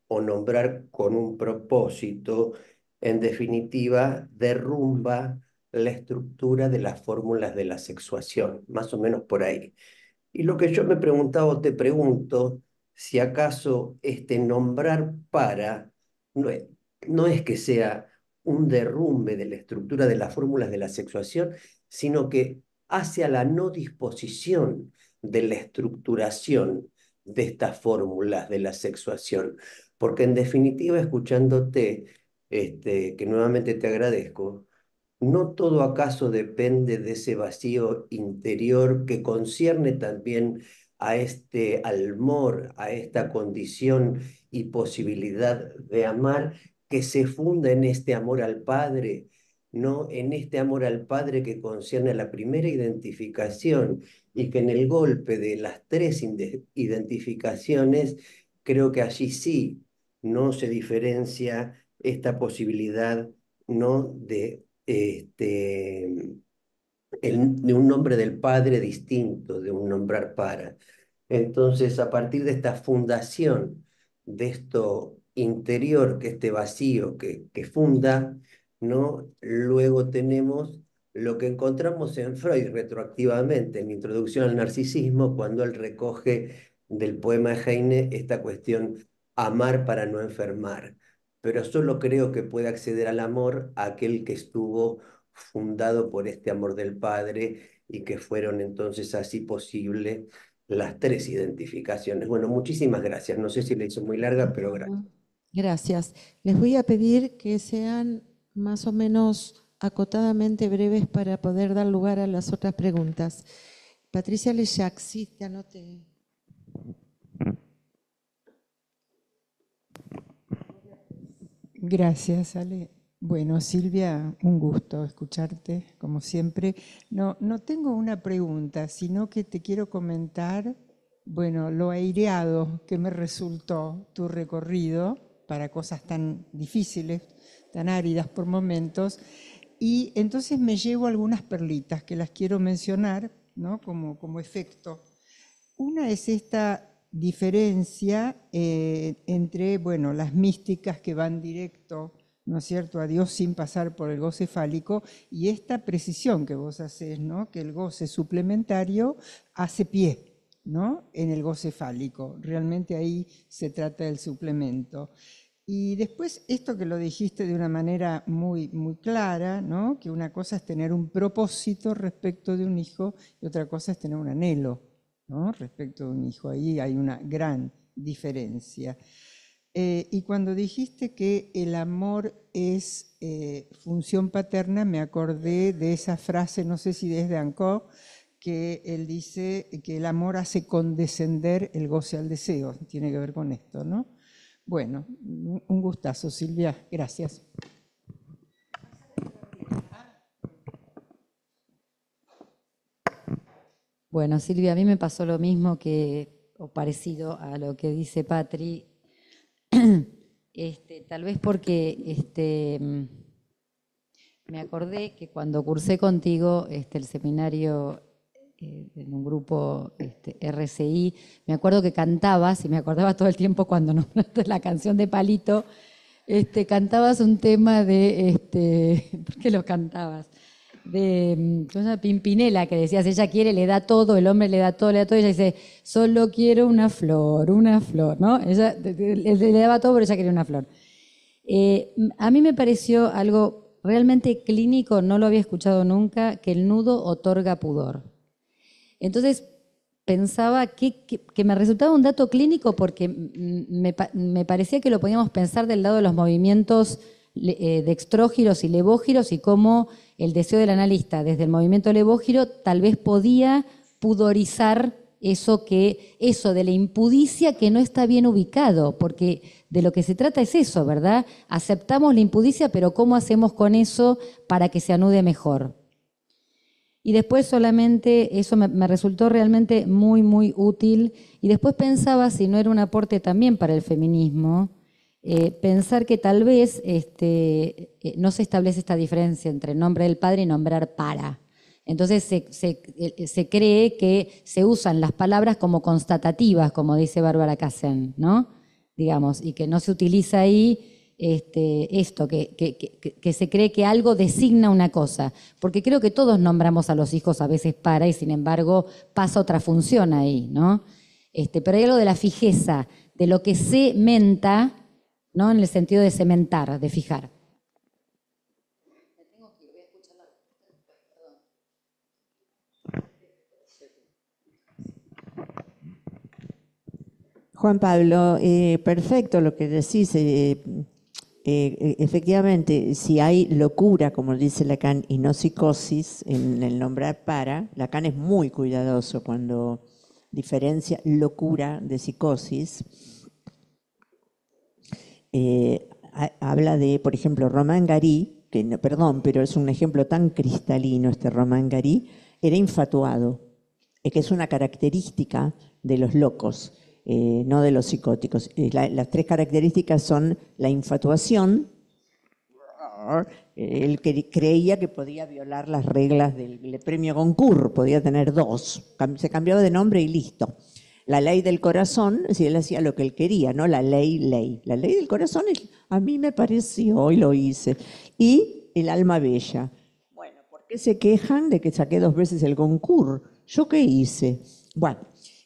o nombrar con un propósito, en definitiva, derrumba la estructura de las fórmulas de la sexuación, más o menos por ahí. Y lo que yo me preguntaba o te pregunto, si acaso nombrar para no es que sea un derrumbe de la estructura de las fórmulas de la sexuación, sino que hace a la no disposición de la estructuración de estas fórmulas de la sexuación. Porque en definitiva, escuchándote, que nuevamente te agradezco, ¿no todo acaso depende de ese vacío interior que concierne también al amor, a esta condición y posibilidad de amar que se funda en este amor al Padre, ¿no? En este amor al Padre que concierne a la primera identificación y que en el golpe de las 3 identificaciones, creo que allí sí no se diferencia esta posibilidad, ¿no?, de un nombre del Padre distinto, de un nombrar para. Entonces, a partir de esta fundación, de esto interior, que este vacío que funda, ¿no? Luego tenemos lo que encontramos en Freud retroactivamente, en la Introducción al Narcisismo, cuando él recoge del poema de Heine esta cuestión, amar para no enfermar. Pero solo creo que puede acceder al amor aquel que estuvo fundado por este amor del Padre y que fueron entonces así posible las tres identificaciones. Bueno, muchísimas gracias. No sé si le hizo muy larga, pero gracias. Gracias. Les voy a pedir que sean más o menos acotadamente breves para poder dar lugar a las otras preguntas. Patricia Leyac, sí, te anoté. Gracias, Ale. Bueno, Silvia, un gusto escucharte, como siempre. No tengo una pregunta, sino que te quiero comentar, bueno, lo aireado que me resultó tu recorrido para cosas tan difíciles, tan áridas por momentos, y entonces me llevo algunas perlitas que las quiero mencionar, ¿no? Como efecto. Una es esta diferencia entre, bueno, las místicas que van directo, ¿no es cierto?, a Dios sin pasar por el goce fálico, y esta precisión que vos haces, ¿no?, que el goce suplementario hace pie, ¿no?, en el goce fálico. Realmente ahí se trata del suplemento. Y después esto que lo dijiste de una manera muy, muy clara, ¿no?, que una cosa es tener un propósito respecto de un hijo y otra cosa es tener un anhelo, ¿no?, respecto de un hijo. Ahí hay una gran diferencia. Y cuando dijiste que el amor es función paterna, me acordé de esa frase, no sé si desde Ancó, que él dice que el amor hace condescender el goce al deseo. Tiene que ver con esto, ¿no? Bueno, un gustazo, Silvia. Gracias. Bueno, Silvia, a mí me pasó lo mismo o parecido a lo que dice Patri, tal vez porque me acordé que cuando cursé contigo el seminario en un grupo RCI, me acuerdo que cantabas, y me acordaba todo el tiempo cuando nombraste la canción de Palito, cantabas un tema de, ¿por qué lo cantabas? De Pimpinela, que decías, ella quiere, le da todo, el hombre le da todo, ella dice, solo quiero una flor, ¿no? Ella le daba todo, pero ella quería una flor. A mí me pareció algo realmente clínico, no lo había escuchado nunca, que el nudo otorga pudor. Entonces pensaba que me resultaba un dato clínico porque me parecía que lo podíamos pensar del lado de los movimientos dextrógiros y levógiros y cómo el deseo del analista desde el movimiento levógiro tal vez podía pudorizar eso de la impudicia que no está bien ubicado, porque de lo que se trata es eso, ¿verdad? Aceptamos la impudicia, pero ¿cómo hacemos con eso para que se anude mejor? Y después solamente, eso me resultó realmente muy, muy útil. Y después pensaba, si no era un aporte también para el feminismo, pensar que tal vez no se establece esta diferencia entre nombre del padre y nombrar para. Entonces se cree que se usan las palabras como constatativas, como dice Bárbara Cassen, ¿no? Digamos, y que no se utiliza ahí esto, que se cree que algo designa una cosa, porque creo que todos nombramos a los hijos a veces para, y sin embargo pasa otra función ahí, ¿no? Pero hay algo de la fijeza, de lo que se menta, ¿no? En el sentido de cementar, de fijar. Juan Pablo, perfecto lo que decís. Efectivamente, si hay locura, como dice Lacan, y no psicosis, en el nombrar para, Lacan es muy cuidadoso cuando diferencia locura de psicosis. Habla de, por ejemplo, Romain Gary, que no, perdón, pero es un ejemplo tan cristalino Romain Gary, era infatuado, que es una característica de los locos. No de los psicóticos. Las tres características son la infatuación. Él creía que podía violar las reglas del premio Goncourt, podía tener 2. Se cambiaba de nombre y listo. La ley del corazón, si él hacía lo que él quería, ¿no? La ley. La ley del corazón es, a mí me pareció y lo hice. Y el alma bella. Bueno, ¿por qué se quejan de que saqué 2 veces el Goncourt? ¿Yo qué hice? Bueno.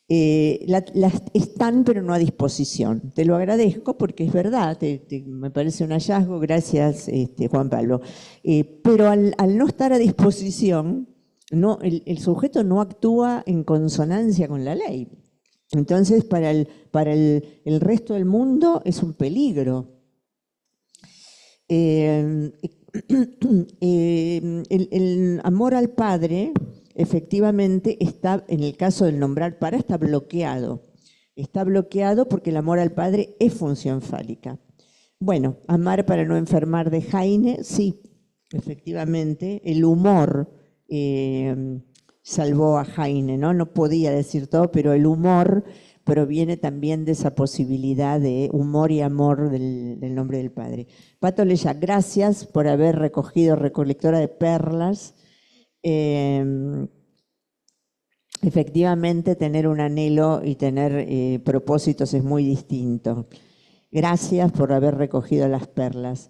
Están, pero no a disposición. Te lo agradezco porque es verdad, me parece un hallazgo, gracias Juan Pablo. Pero al no estar a disposición, el sujeto no actúa en consonancia con la ley. Entonces, para el resto del mundo es un peligro. El amor al padre, efectivamente, está, en el caso del nombrar para, está bloqueado. Está bloqueado porque el amor al padre es función fálica. Bueno, amar para no enfermar de Heine, sí, efectivamente. El humor salvó a Heine, ¿no? No podía decir todo, pero el humor proviene también de esa posibilidad de humor y amor del nombre del Padre. Pato Leya, gracias por haber recogido Recolectora de Perlas. Efectivamente, tener un anhelo y tener propósitos es muy distinto. Gracias por haber recogido las perlas.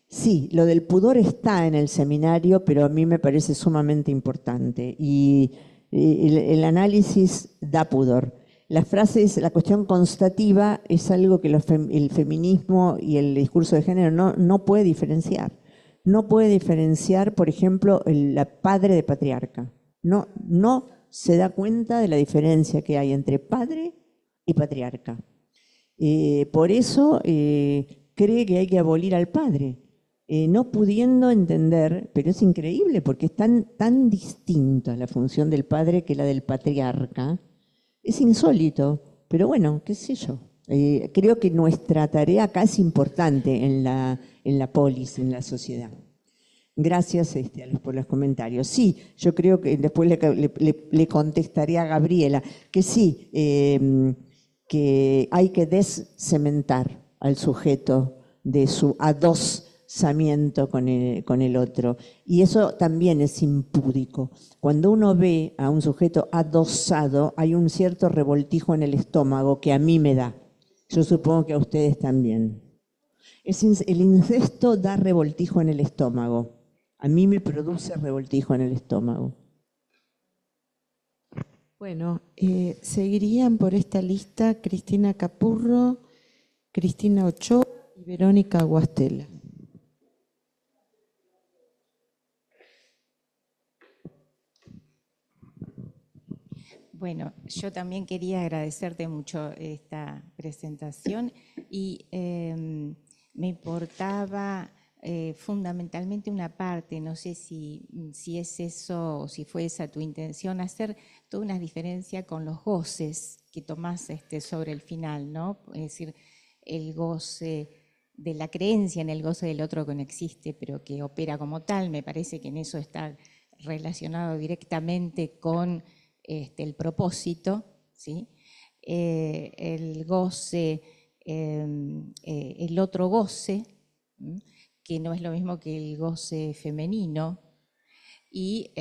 Sí, lo del pudor está en el seminario, pero a mí me parece sumamente importante y el análisis da pudor. Las frases, la cuestión constativa es algo que el feminismo y el discurso de género no puede diferenciar. No puede diferenciar, por ejemplo, la padre de patriarca. No se da cuenta de la diferencia que hay entre padre y patriarca. Por eso cree que hay que abolir al padre, no pudiendo entender, pero es increíble porque es tan distinta la función del padre que la del patriarca. Es insólito, pero bueno, qué sé yo. Creo que nuestra tarea acá es importante en la polis, en la sociedad. Gracias por los comentarios. Sí, yo creo que después le contestaré a Gabriela que sí, que hay que descementar al sujeto de su adosamiento con el otro. Y eso también es impúdico. Cuando uno ve a un sujeto adosado, hay un cierto revoltijo en el estómago que a mí me da. Yo supongo que a ustedes también. El incesto da revoltijo en el estómago. A mí me produce revoltijo en el estómago. Bueno, seguirían por esta lista Cristina Capurro, Cristina Ochoa y Verónica Guastela. Bueno, yo también quería agradecerte mucho esta presentación y me importaba fundamentalmente una parte, no sé si es eso o si fue esa tu intención, hacer toda una diferencia con los goces que tomás sobre el final, ¿no? Es decir, el goce de la creencia en el goce del otro que no existe, pero que opera como tal. Me parece que en eso está relacionado directamente con el propósito, ¿sí? El goce, el otro goce, que no es lo mismo que el goce femenino, y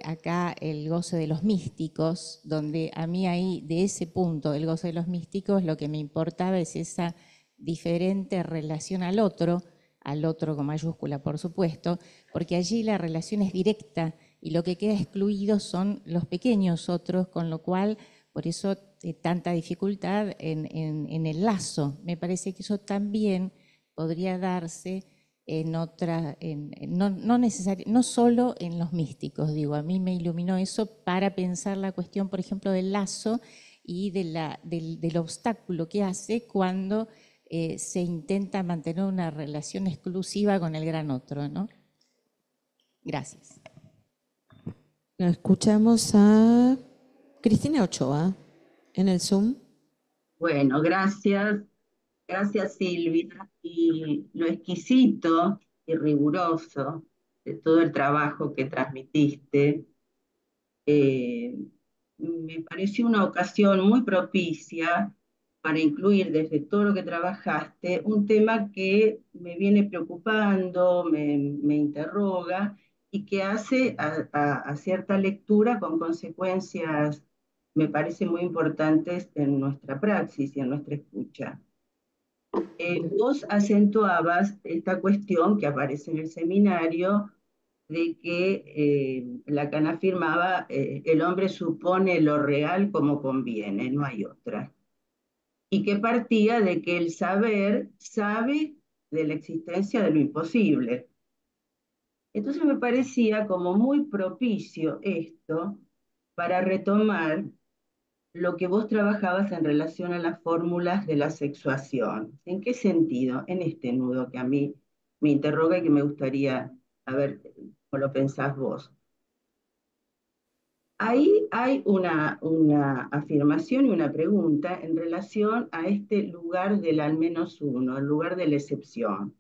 acá el goce de los místicos, donde a mí ahí, de ese punto, el goce de los místicos, lo que me importaba es esa diferente relación al otro con mayúscula, por supuesto, porque allí la relación es directa y lo que queda excluido son los pequeños otros, con lo cual, por eso tanta dificultad en el lazo. Me parece que eso también podría darse en otra, no solo en los místicos, digo, a mí me iluminó eso para pensar la cuestión, por ejemplo, del lazo y del obstáculo que hace cuando se intenta mantener una relación exclusiva con el gran otro, ¿no? Gracias. Escuchamos a Cristina Ochoa en el Zoom. Bueno, gracias. Gracias, Silvia. Y lo exquisito y riguroso de todo el trabajo que transmitiste, me pareció una ocasión muy propicia para incluir desde todo lo que trabajaste un tema que me viene preocupando, me interroga y que hace a cierta lectura con consecuencias, me parece muy importantes en nuestra praxis y en nuestra escucha. Vos acentuabas esta cuestión que aparece en el seminario de que Lacan afirmaba, el hombre supone lo real como conviene, no hay otra. Y que partía de que el saber sabe de la existencia de lo imposible. Entonces me parecía como muy propicio esto para retomar lo que vos trabajabas en relación a las fórmulas de la sexuación. ¿En qué sentido? En este nudo que a mí me interroga y que me gustaría a ver cómo lo pensás vos. Ahí hay una afirmación y una pregunta en relación a este lugar del al menos uno, el lugar de la excepción.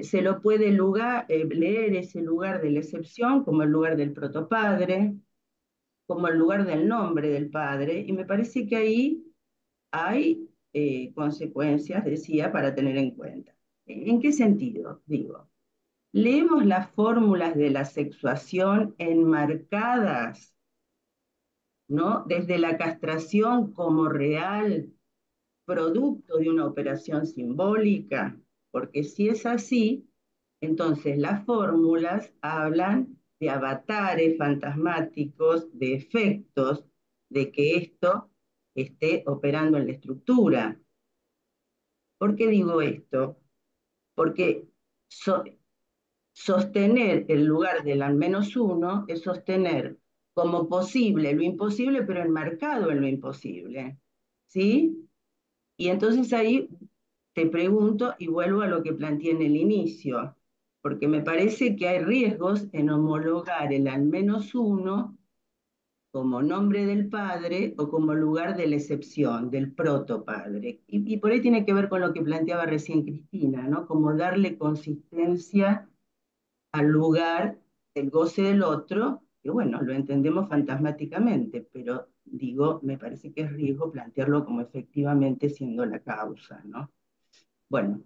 Se lo puede leer ese lugar de la excepción como el lugar del protopadre, como el lugar del nombre del padre, y me parece que ahí hay consecuencias, decía, para tener en cuenta. ¿En qué sentido? Digo, leemos las fórmulas de la sexuación enmarcadas, ¿no? Desde la castración como real producto de una operación simbólica, porque si es así, entonces las fórmulas hablan de avatares fantasmáticos, de efectos, de que esto esté operando en la estructura. ¿Por qué digo esto? Porque sostener el lugar del al menos uno es sostener como posible lo imposible, pero enmarcado en lo imposible. ¿Sí? Y entonces ahí te pregunto y vuelvo a lo que planteé en el inicio, porque me parece que hay riesgos en homologar el al menos uno como nombre del padre o como lugar de la excepción, del protopadre. Y por ahí tiene que ver con lo que planteaba recién Cristina, ¿no? Como darle consistencia al lugar del goce del otro, que bueno, lo entendemos fantasmáticamente, pero digo, me parece que es riesgo plantearlo como efectivamente siendo la causa, ¿no? Bueno,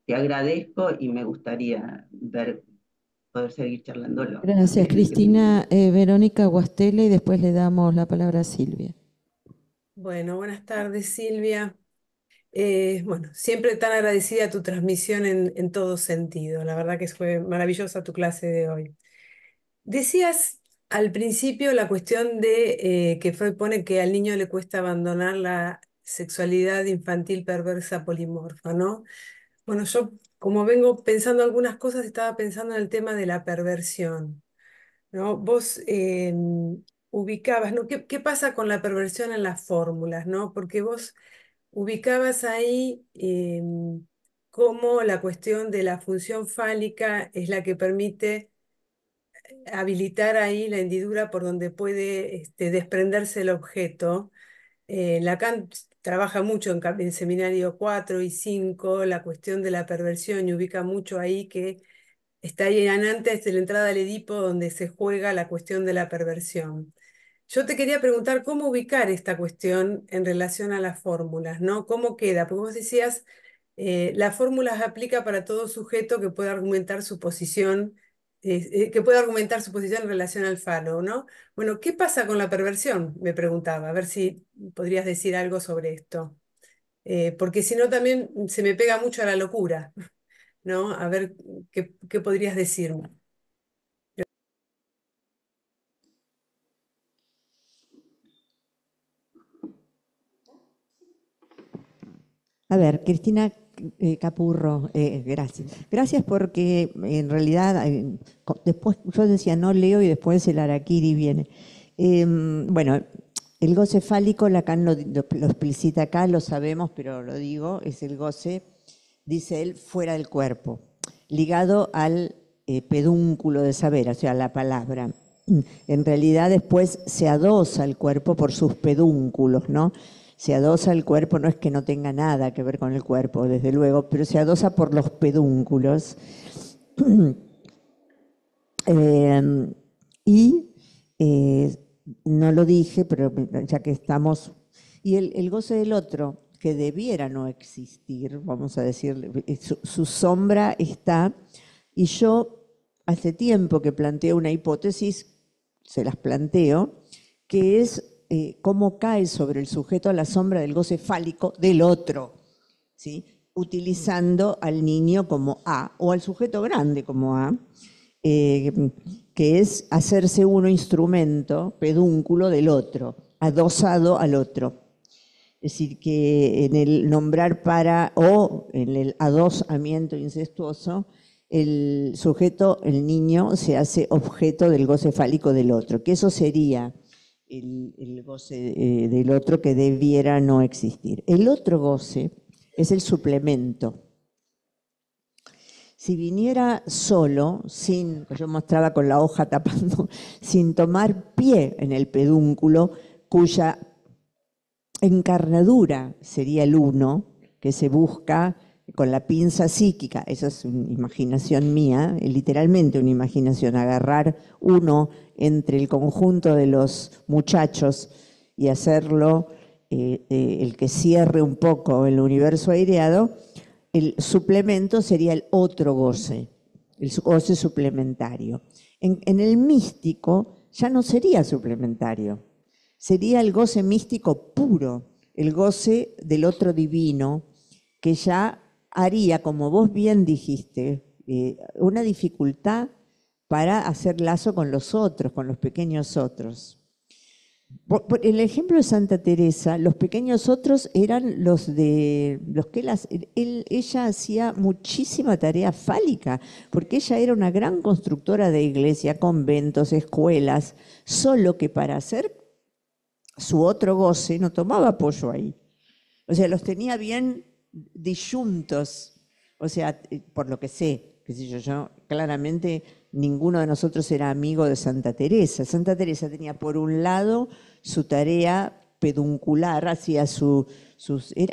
te agradezco y me gustaría poder seguir charlándolo. Gracias, Cristina. Verónica Guastela y después le damos la palabra a Silvia. Bueno, buenas tardes, Silvia. Bueno, siempre tan agradecida a tu transmisión en todo sentido. La verdad que fue maravillosa tu clase de hoy. Decías al principio la cuestión de que Freud pone que al niño le cuesta abandonar la sexualidad infantil perversa polimorfa, ¿no? Bueno, yo como vengo pensando algunas cosas, estaba pensando en el tema de la perversión, ¿no? Vos ubicabas, ¿no? ¿Qué pasa con la perversión en las fórmulas, ¿no? Porque vos ubicabas ahí cómo la cuestión de la función fálica es la que permite habilitar ahí la hendidura por donde puede desprenderse el objeto. Lacan trabaja mucho en Seminario 4 y 5 la cuestión de la perversión y ubica mucho ahí que está ahí antes de la entrada al Edipo donde se juega la cuestión de la perversión. Yo te quería preguntar cómo ubicar esta cuestión en relación a las fórmulas, ¿no? ¿Cómo queda? Porque vos decías, la fórmula se aplica para todo sujeto que pueda argumentar su posición, en relación al falo, ¿no? Bueno, ¿qué pasa con la perversión? Me preguntaba, a ver si podrías decir algo sobre esto. Porque si no también se me pega mucho a la locura, ¿no? A ver qué podrías decirme. A ver, Cristina Capurro, gracias. Gracias porque en realidad, después yo decía no leo y después el harakiri viene. Bueno, el goce fálico, Lacan lo explicita acá, lo sabemos, pero lo digo, es el goce, dice él, fuera del cuerpo, ligado al pedúnculo de saber, o sea, la palabra. En realidad después se adosa al cuerpo por sus pedúnculos, ¿no? Se adosa al cuerpo, no es que no tenga nada que ver con el cuerpo, desde luego, pero se adosa por los pedúnculos. No lo dije, pero ya que estamos... Y el goce del otro, que debiera no existir, vamos a decir, su sombra está, y yo hace tiempo que planteo una hipótesis, se las planteo, que es cómo cae sobre el sujeto la sombra del goce fálico del otro, ¿sí? utilizando al niño como A o al sujeto grande como A, que es hacerse uno instrumento, pedúnculo del otro, adosado al otro. Es decir, que en el nombrar para o en el adosamiento incestuoso, el sujeto, el niño, se hace objeto del goce fálico del otro, que eso sería el goce del otro que debiera no existir. El otro goce es el suplemento. Si viniera solo, sin, yo mostraba con la hoja tapando, sin tomar pie en el pedúnculo, cuya encarnadura sería el uno, que se busca con la pinza psíquica, esa es una imaginación mía, literalmente una imaginación, agarrar uno entre el conjunto de los muchachos y hacerlo el que cierre un poco el universo aireado. El suplemento sería el otro goce, el goce suplementario. En el místico ya no sería suplementario, sería el goce místico puro, el goce del otro divino, que ya haría, como vos bien dijiste, una dificultad para hacer lazo con los otros, con los pequeños otros. Por el ejemplo de Santa Teresa, los pequeños otros eran los que ella hacía muchísima tarea fálica, porque ella era una gran constructora de iglesia, conventos, escuelas, solo que para hacer su otro goce no tomaba apoyo ahí. O sea, los tenía bien disyuntos, o sea, por lo que sé, qué sé yo, claramente ninguno de nosotros era amigo de Santa Teresa. Santa Teresa tenía por un lado su tarea peduncular, hacía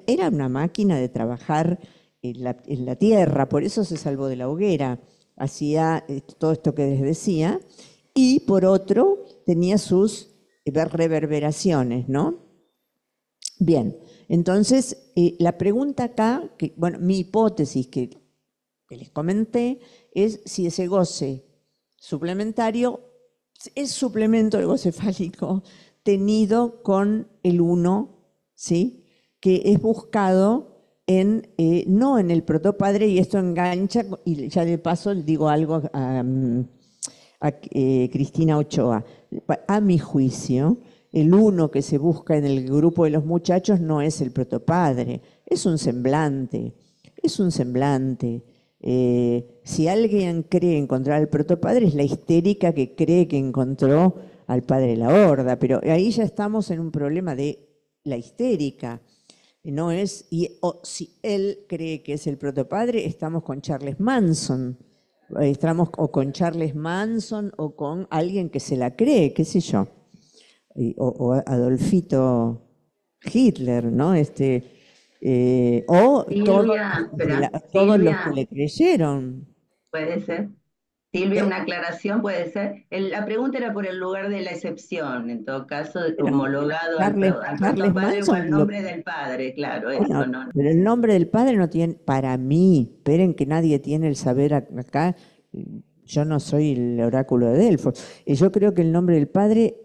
era una máquina de trabajar en la tierra, por eso se salvó de la hoguera, hacía todo esto que les decía, y por otro tenía sus reverberaciones, ¿no? Bien, entonces la pregunta acá, bueno, mi hipótesis que les comenté, es si ese goce suplementario es suplemento del goce fálico tenido con el uno, ¿sí? Que es buscado no en el protopadre, y esto engancha, y ya de paso digo algo a Cristina Ochoa. A mi juicio, el uno que se busca en el grupo de los muchachos no es el protopadre, es un semblante, es un semblante. Si alguien cree encontrar al protopadre, es la histérica que cree que encontró al padre de la horda, pero ahí ya estamos en un problema de la histérica. No es, si él cree que es el protopadre, estamos con Charles Manson, estamos o con Charles Manson o con alguien que se la cree, qué sé yo, o Adolfito Hitler, ¿no? O Silvia, todos los que le creyeron. puede ser. Silvia, una aclaración puede ser. La pregunta era por el lugar de la excepción, en todo caso, homologado al protopadre o al nombre del padre, claro, Bueno, eso no. pero el nombre del padre no tiene, para mí, esperen que nadie tiene el saber acá, yo no soy el oráculo de Delfos, yo creo que el nombre del padre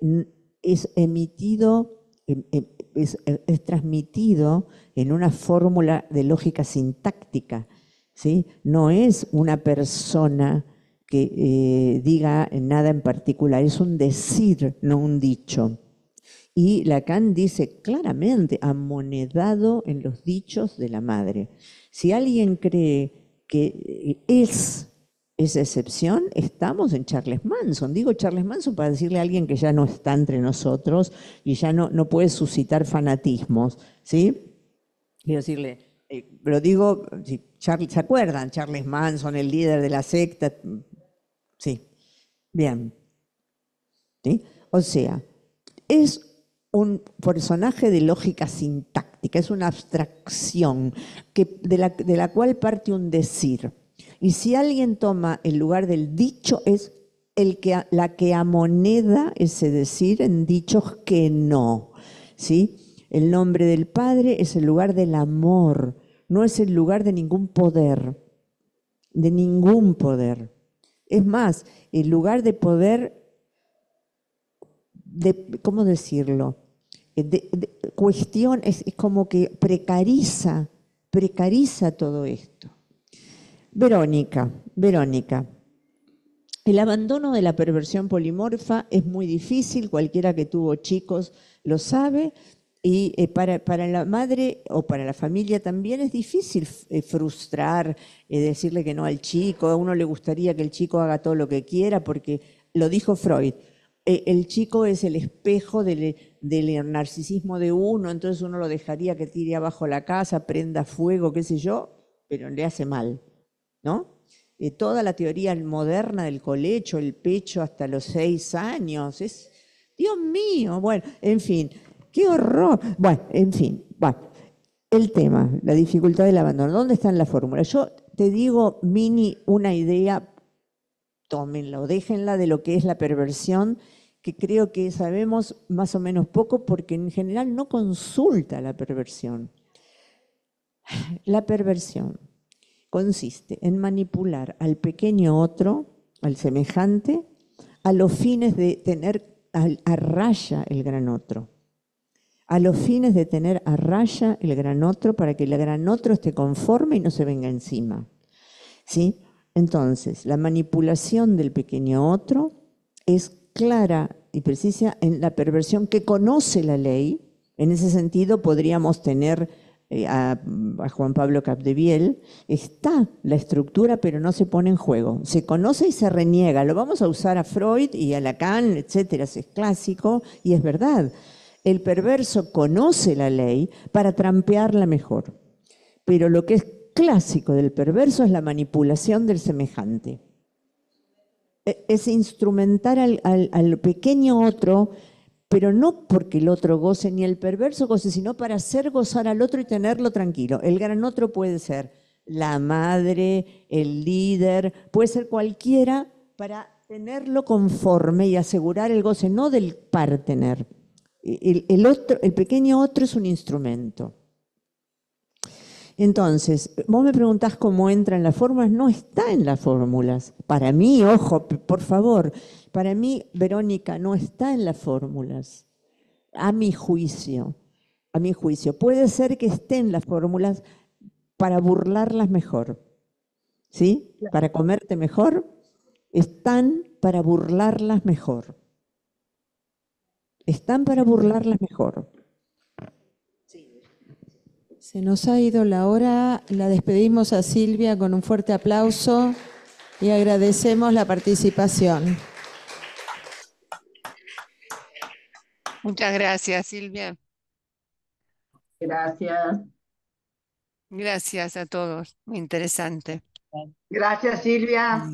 es emitido, es transmitido en una fórmula de lógica sintáctica, ¿sí? No es una persona que diga nada en particular, es un decir, no un dicho. Y Lacan dice claramente, amonedado en los dichos de la madre. Si alguien cree que es esa excepción, estamos en Charles Manson. Digo Charles Manson para decirle a alguien que ya no está entre nosotros y ya no puede suscitar fanatismos, ¿sí? Quiero decirle, pero digo, ¿se acuerdan? Charles Manson, el líder de la secta. Sí, bien. ¿Sí? O sea, es un personaje de lógica sintáctica, es una abstracción de la cual parte un decir. Y si alguien toma el lugar del dicho, es la que amoneda ese decir en dichos que no, ¿sí? El nombre del Padre es el lugar del amor, no es el lugar de ningún poder, de ningún poder. Es más, el lugar de poder, ¿cómo decirlo? Cuestión es como que precariza precariza todo esto. Verónica, el abandono de la perversión polimorfa es muy difícil, cualquiera que tuvo chicos lo sabe, y para la madre o para la familia también es difícil frustrar, decirle que no al chico. A uno le gustaría que el chico haga todo lo que quiera, porque lo dijo Freud, el chico es el espejo del narcisismo de uno, entonces uno lo dejaría que tire abajo la casa, prenda fuego, qué sé yo, pero le hace mal, ¿no? Toda la teoría moderna del colecho, el pecho hasta los 6 años, es, Dios mío, bueno, en fin, qué horror. Bueno, en fin, bueno, el tema, la dificultad del abandono, ¿dónde está en la fórmula? Yo te digo, Mini, una idea, tómenla o déjenla, de lo que es la perversión, que creo que sabemos más o menos poco, porque en general no consulta la perversión. La perversión consiste en manipular al pequeño otro, al semejante, a los fines de tener a raya el gran otro. A los fines de tener a raya el gran otro, para que el gran otro esté conforme y no se venga encima. ¿Sí? Entonces, la manipulación del pequeño otro es clara y precisa en la perversión que conoce la ley. En ese sentido, podríamos tener a Juan Pablo Capdeviel, está la estructura, pero no se pone en juego. Se conoce y se reniega. Lo vamos a usar a Freud y a Lacan, etcétera. Es clásico y es verdad. El perverso conoce la ley para trampearla mejor. Pero lo que es clásico del perverso es la manipulación del semejante. Es instrumentar al pequeño otro, pero no porque el otro goce ni el perverso goce, sino para hacer gozar al otro y tenerlo tranquilo. El gran otro puede ser la madre, el líder, puede ser cualquiera, para tenerlo conforme y asegurar el goce, no del partener. El pequeño otro es un instrumento. Entonces, vos me preguntás cómo entra en las fórmulas. No está en las fórmulas. Para mí, ojo, por favor, para mí, Verónica, no está en las fórmulas. A mi juicio. Puede ser que esté en las fórmulas para burlarlas mejor. ¿Sí? Para comerte mejor. Están para burlarlas mejor. Están para burlarlas mejor. Se nos ha ido la hora, la despedimos a Silvia con un fuerte aplauso y agradecemos la participación. Muchas gracias, Silvia. Gracias. Gracias a todos. Muy interesante. Gracias, Silvia.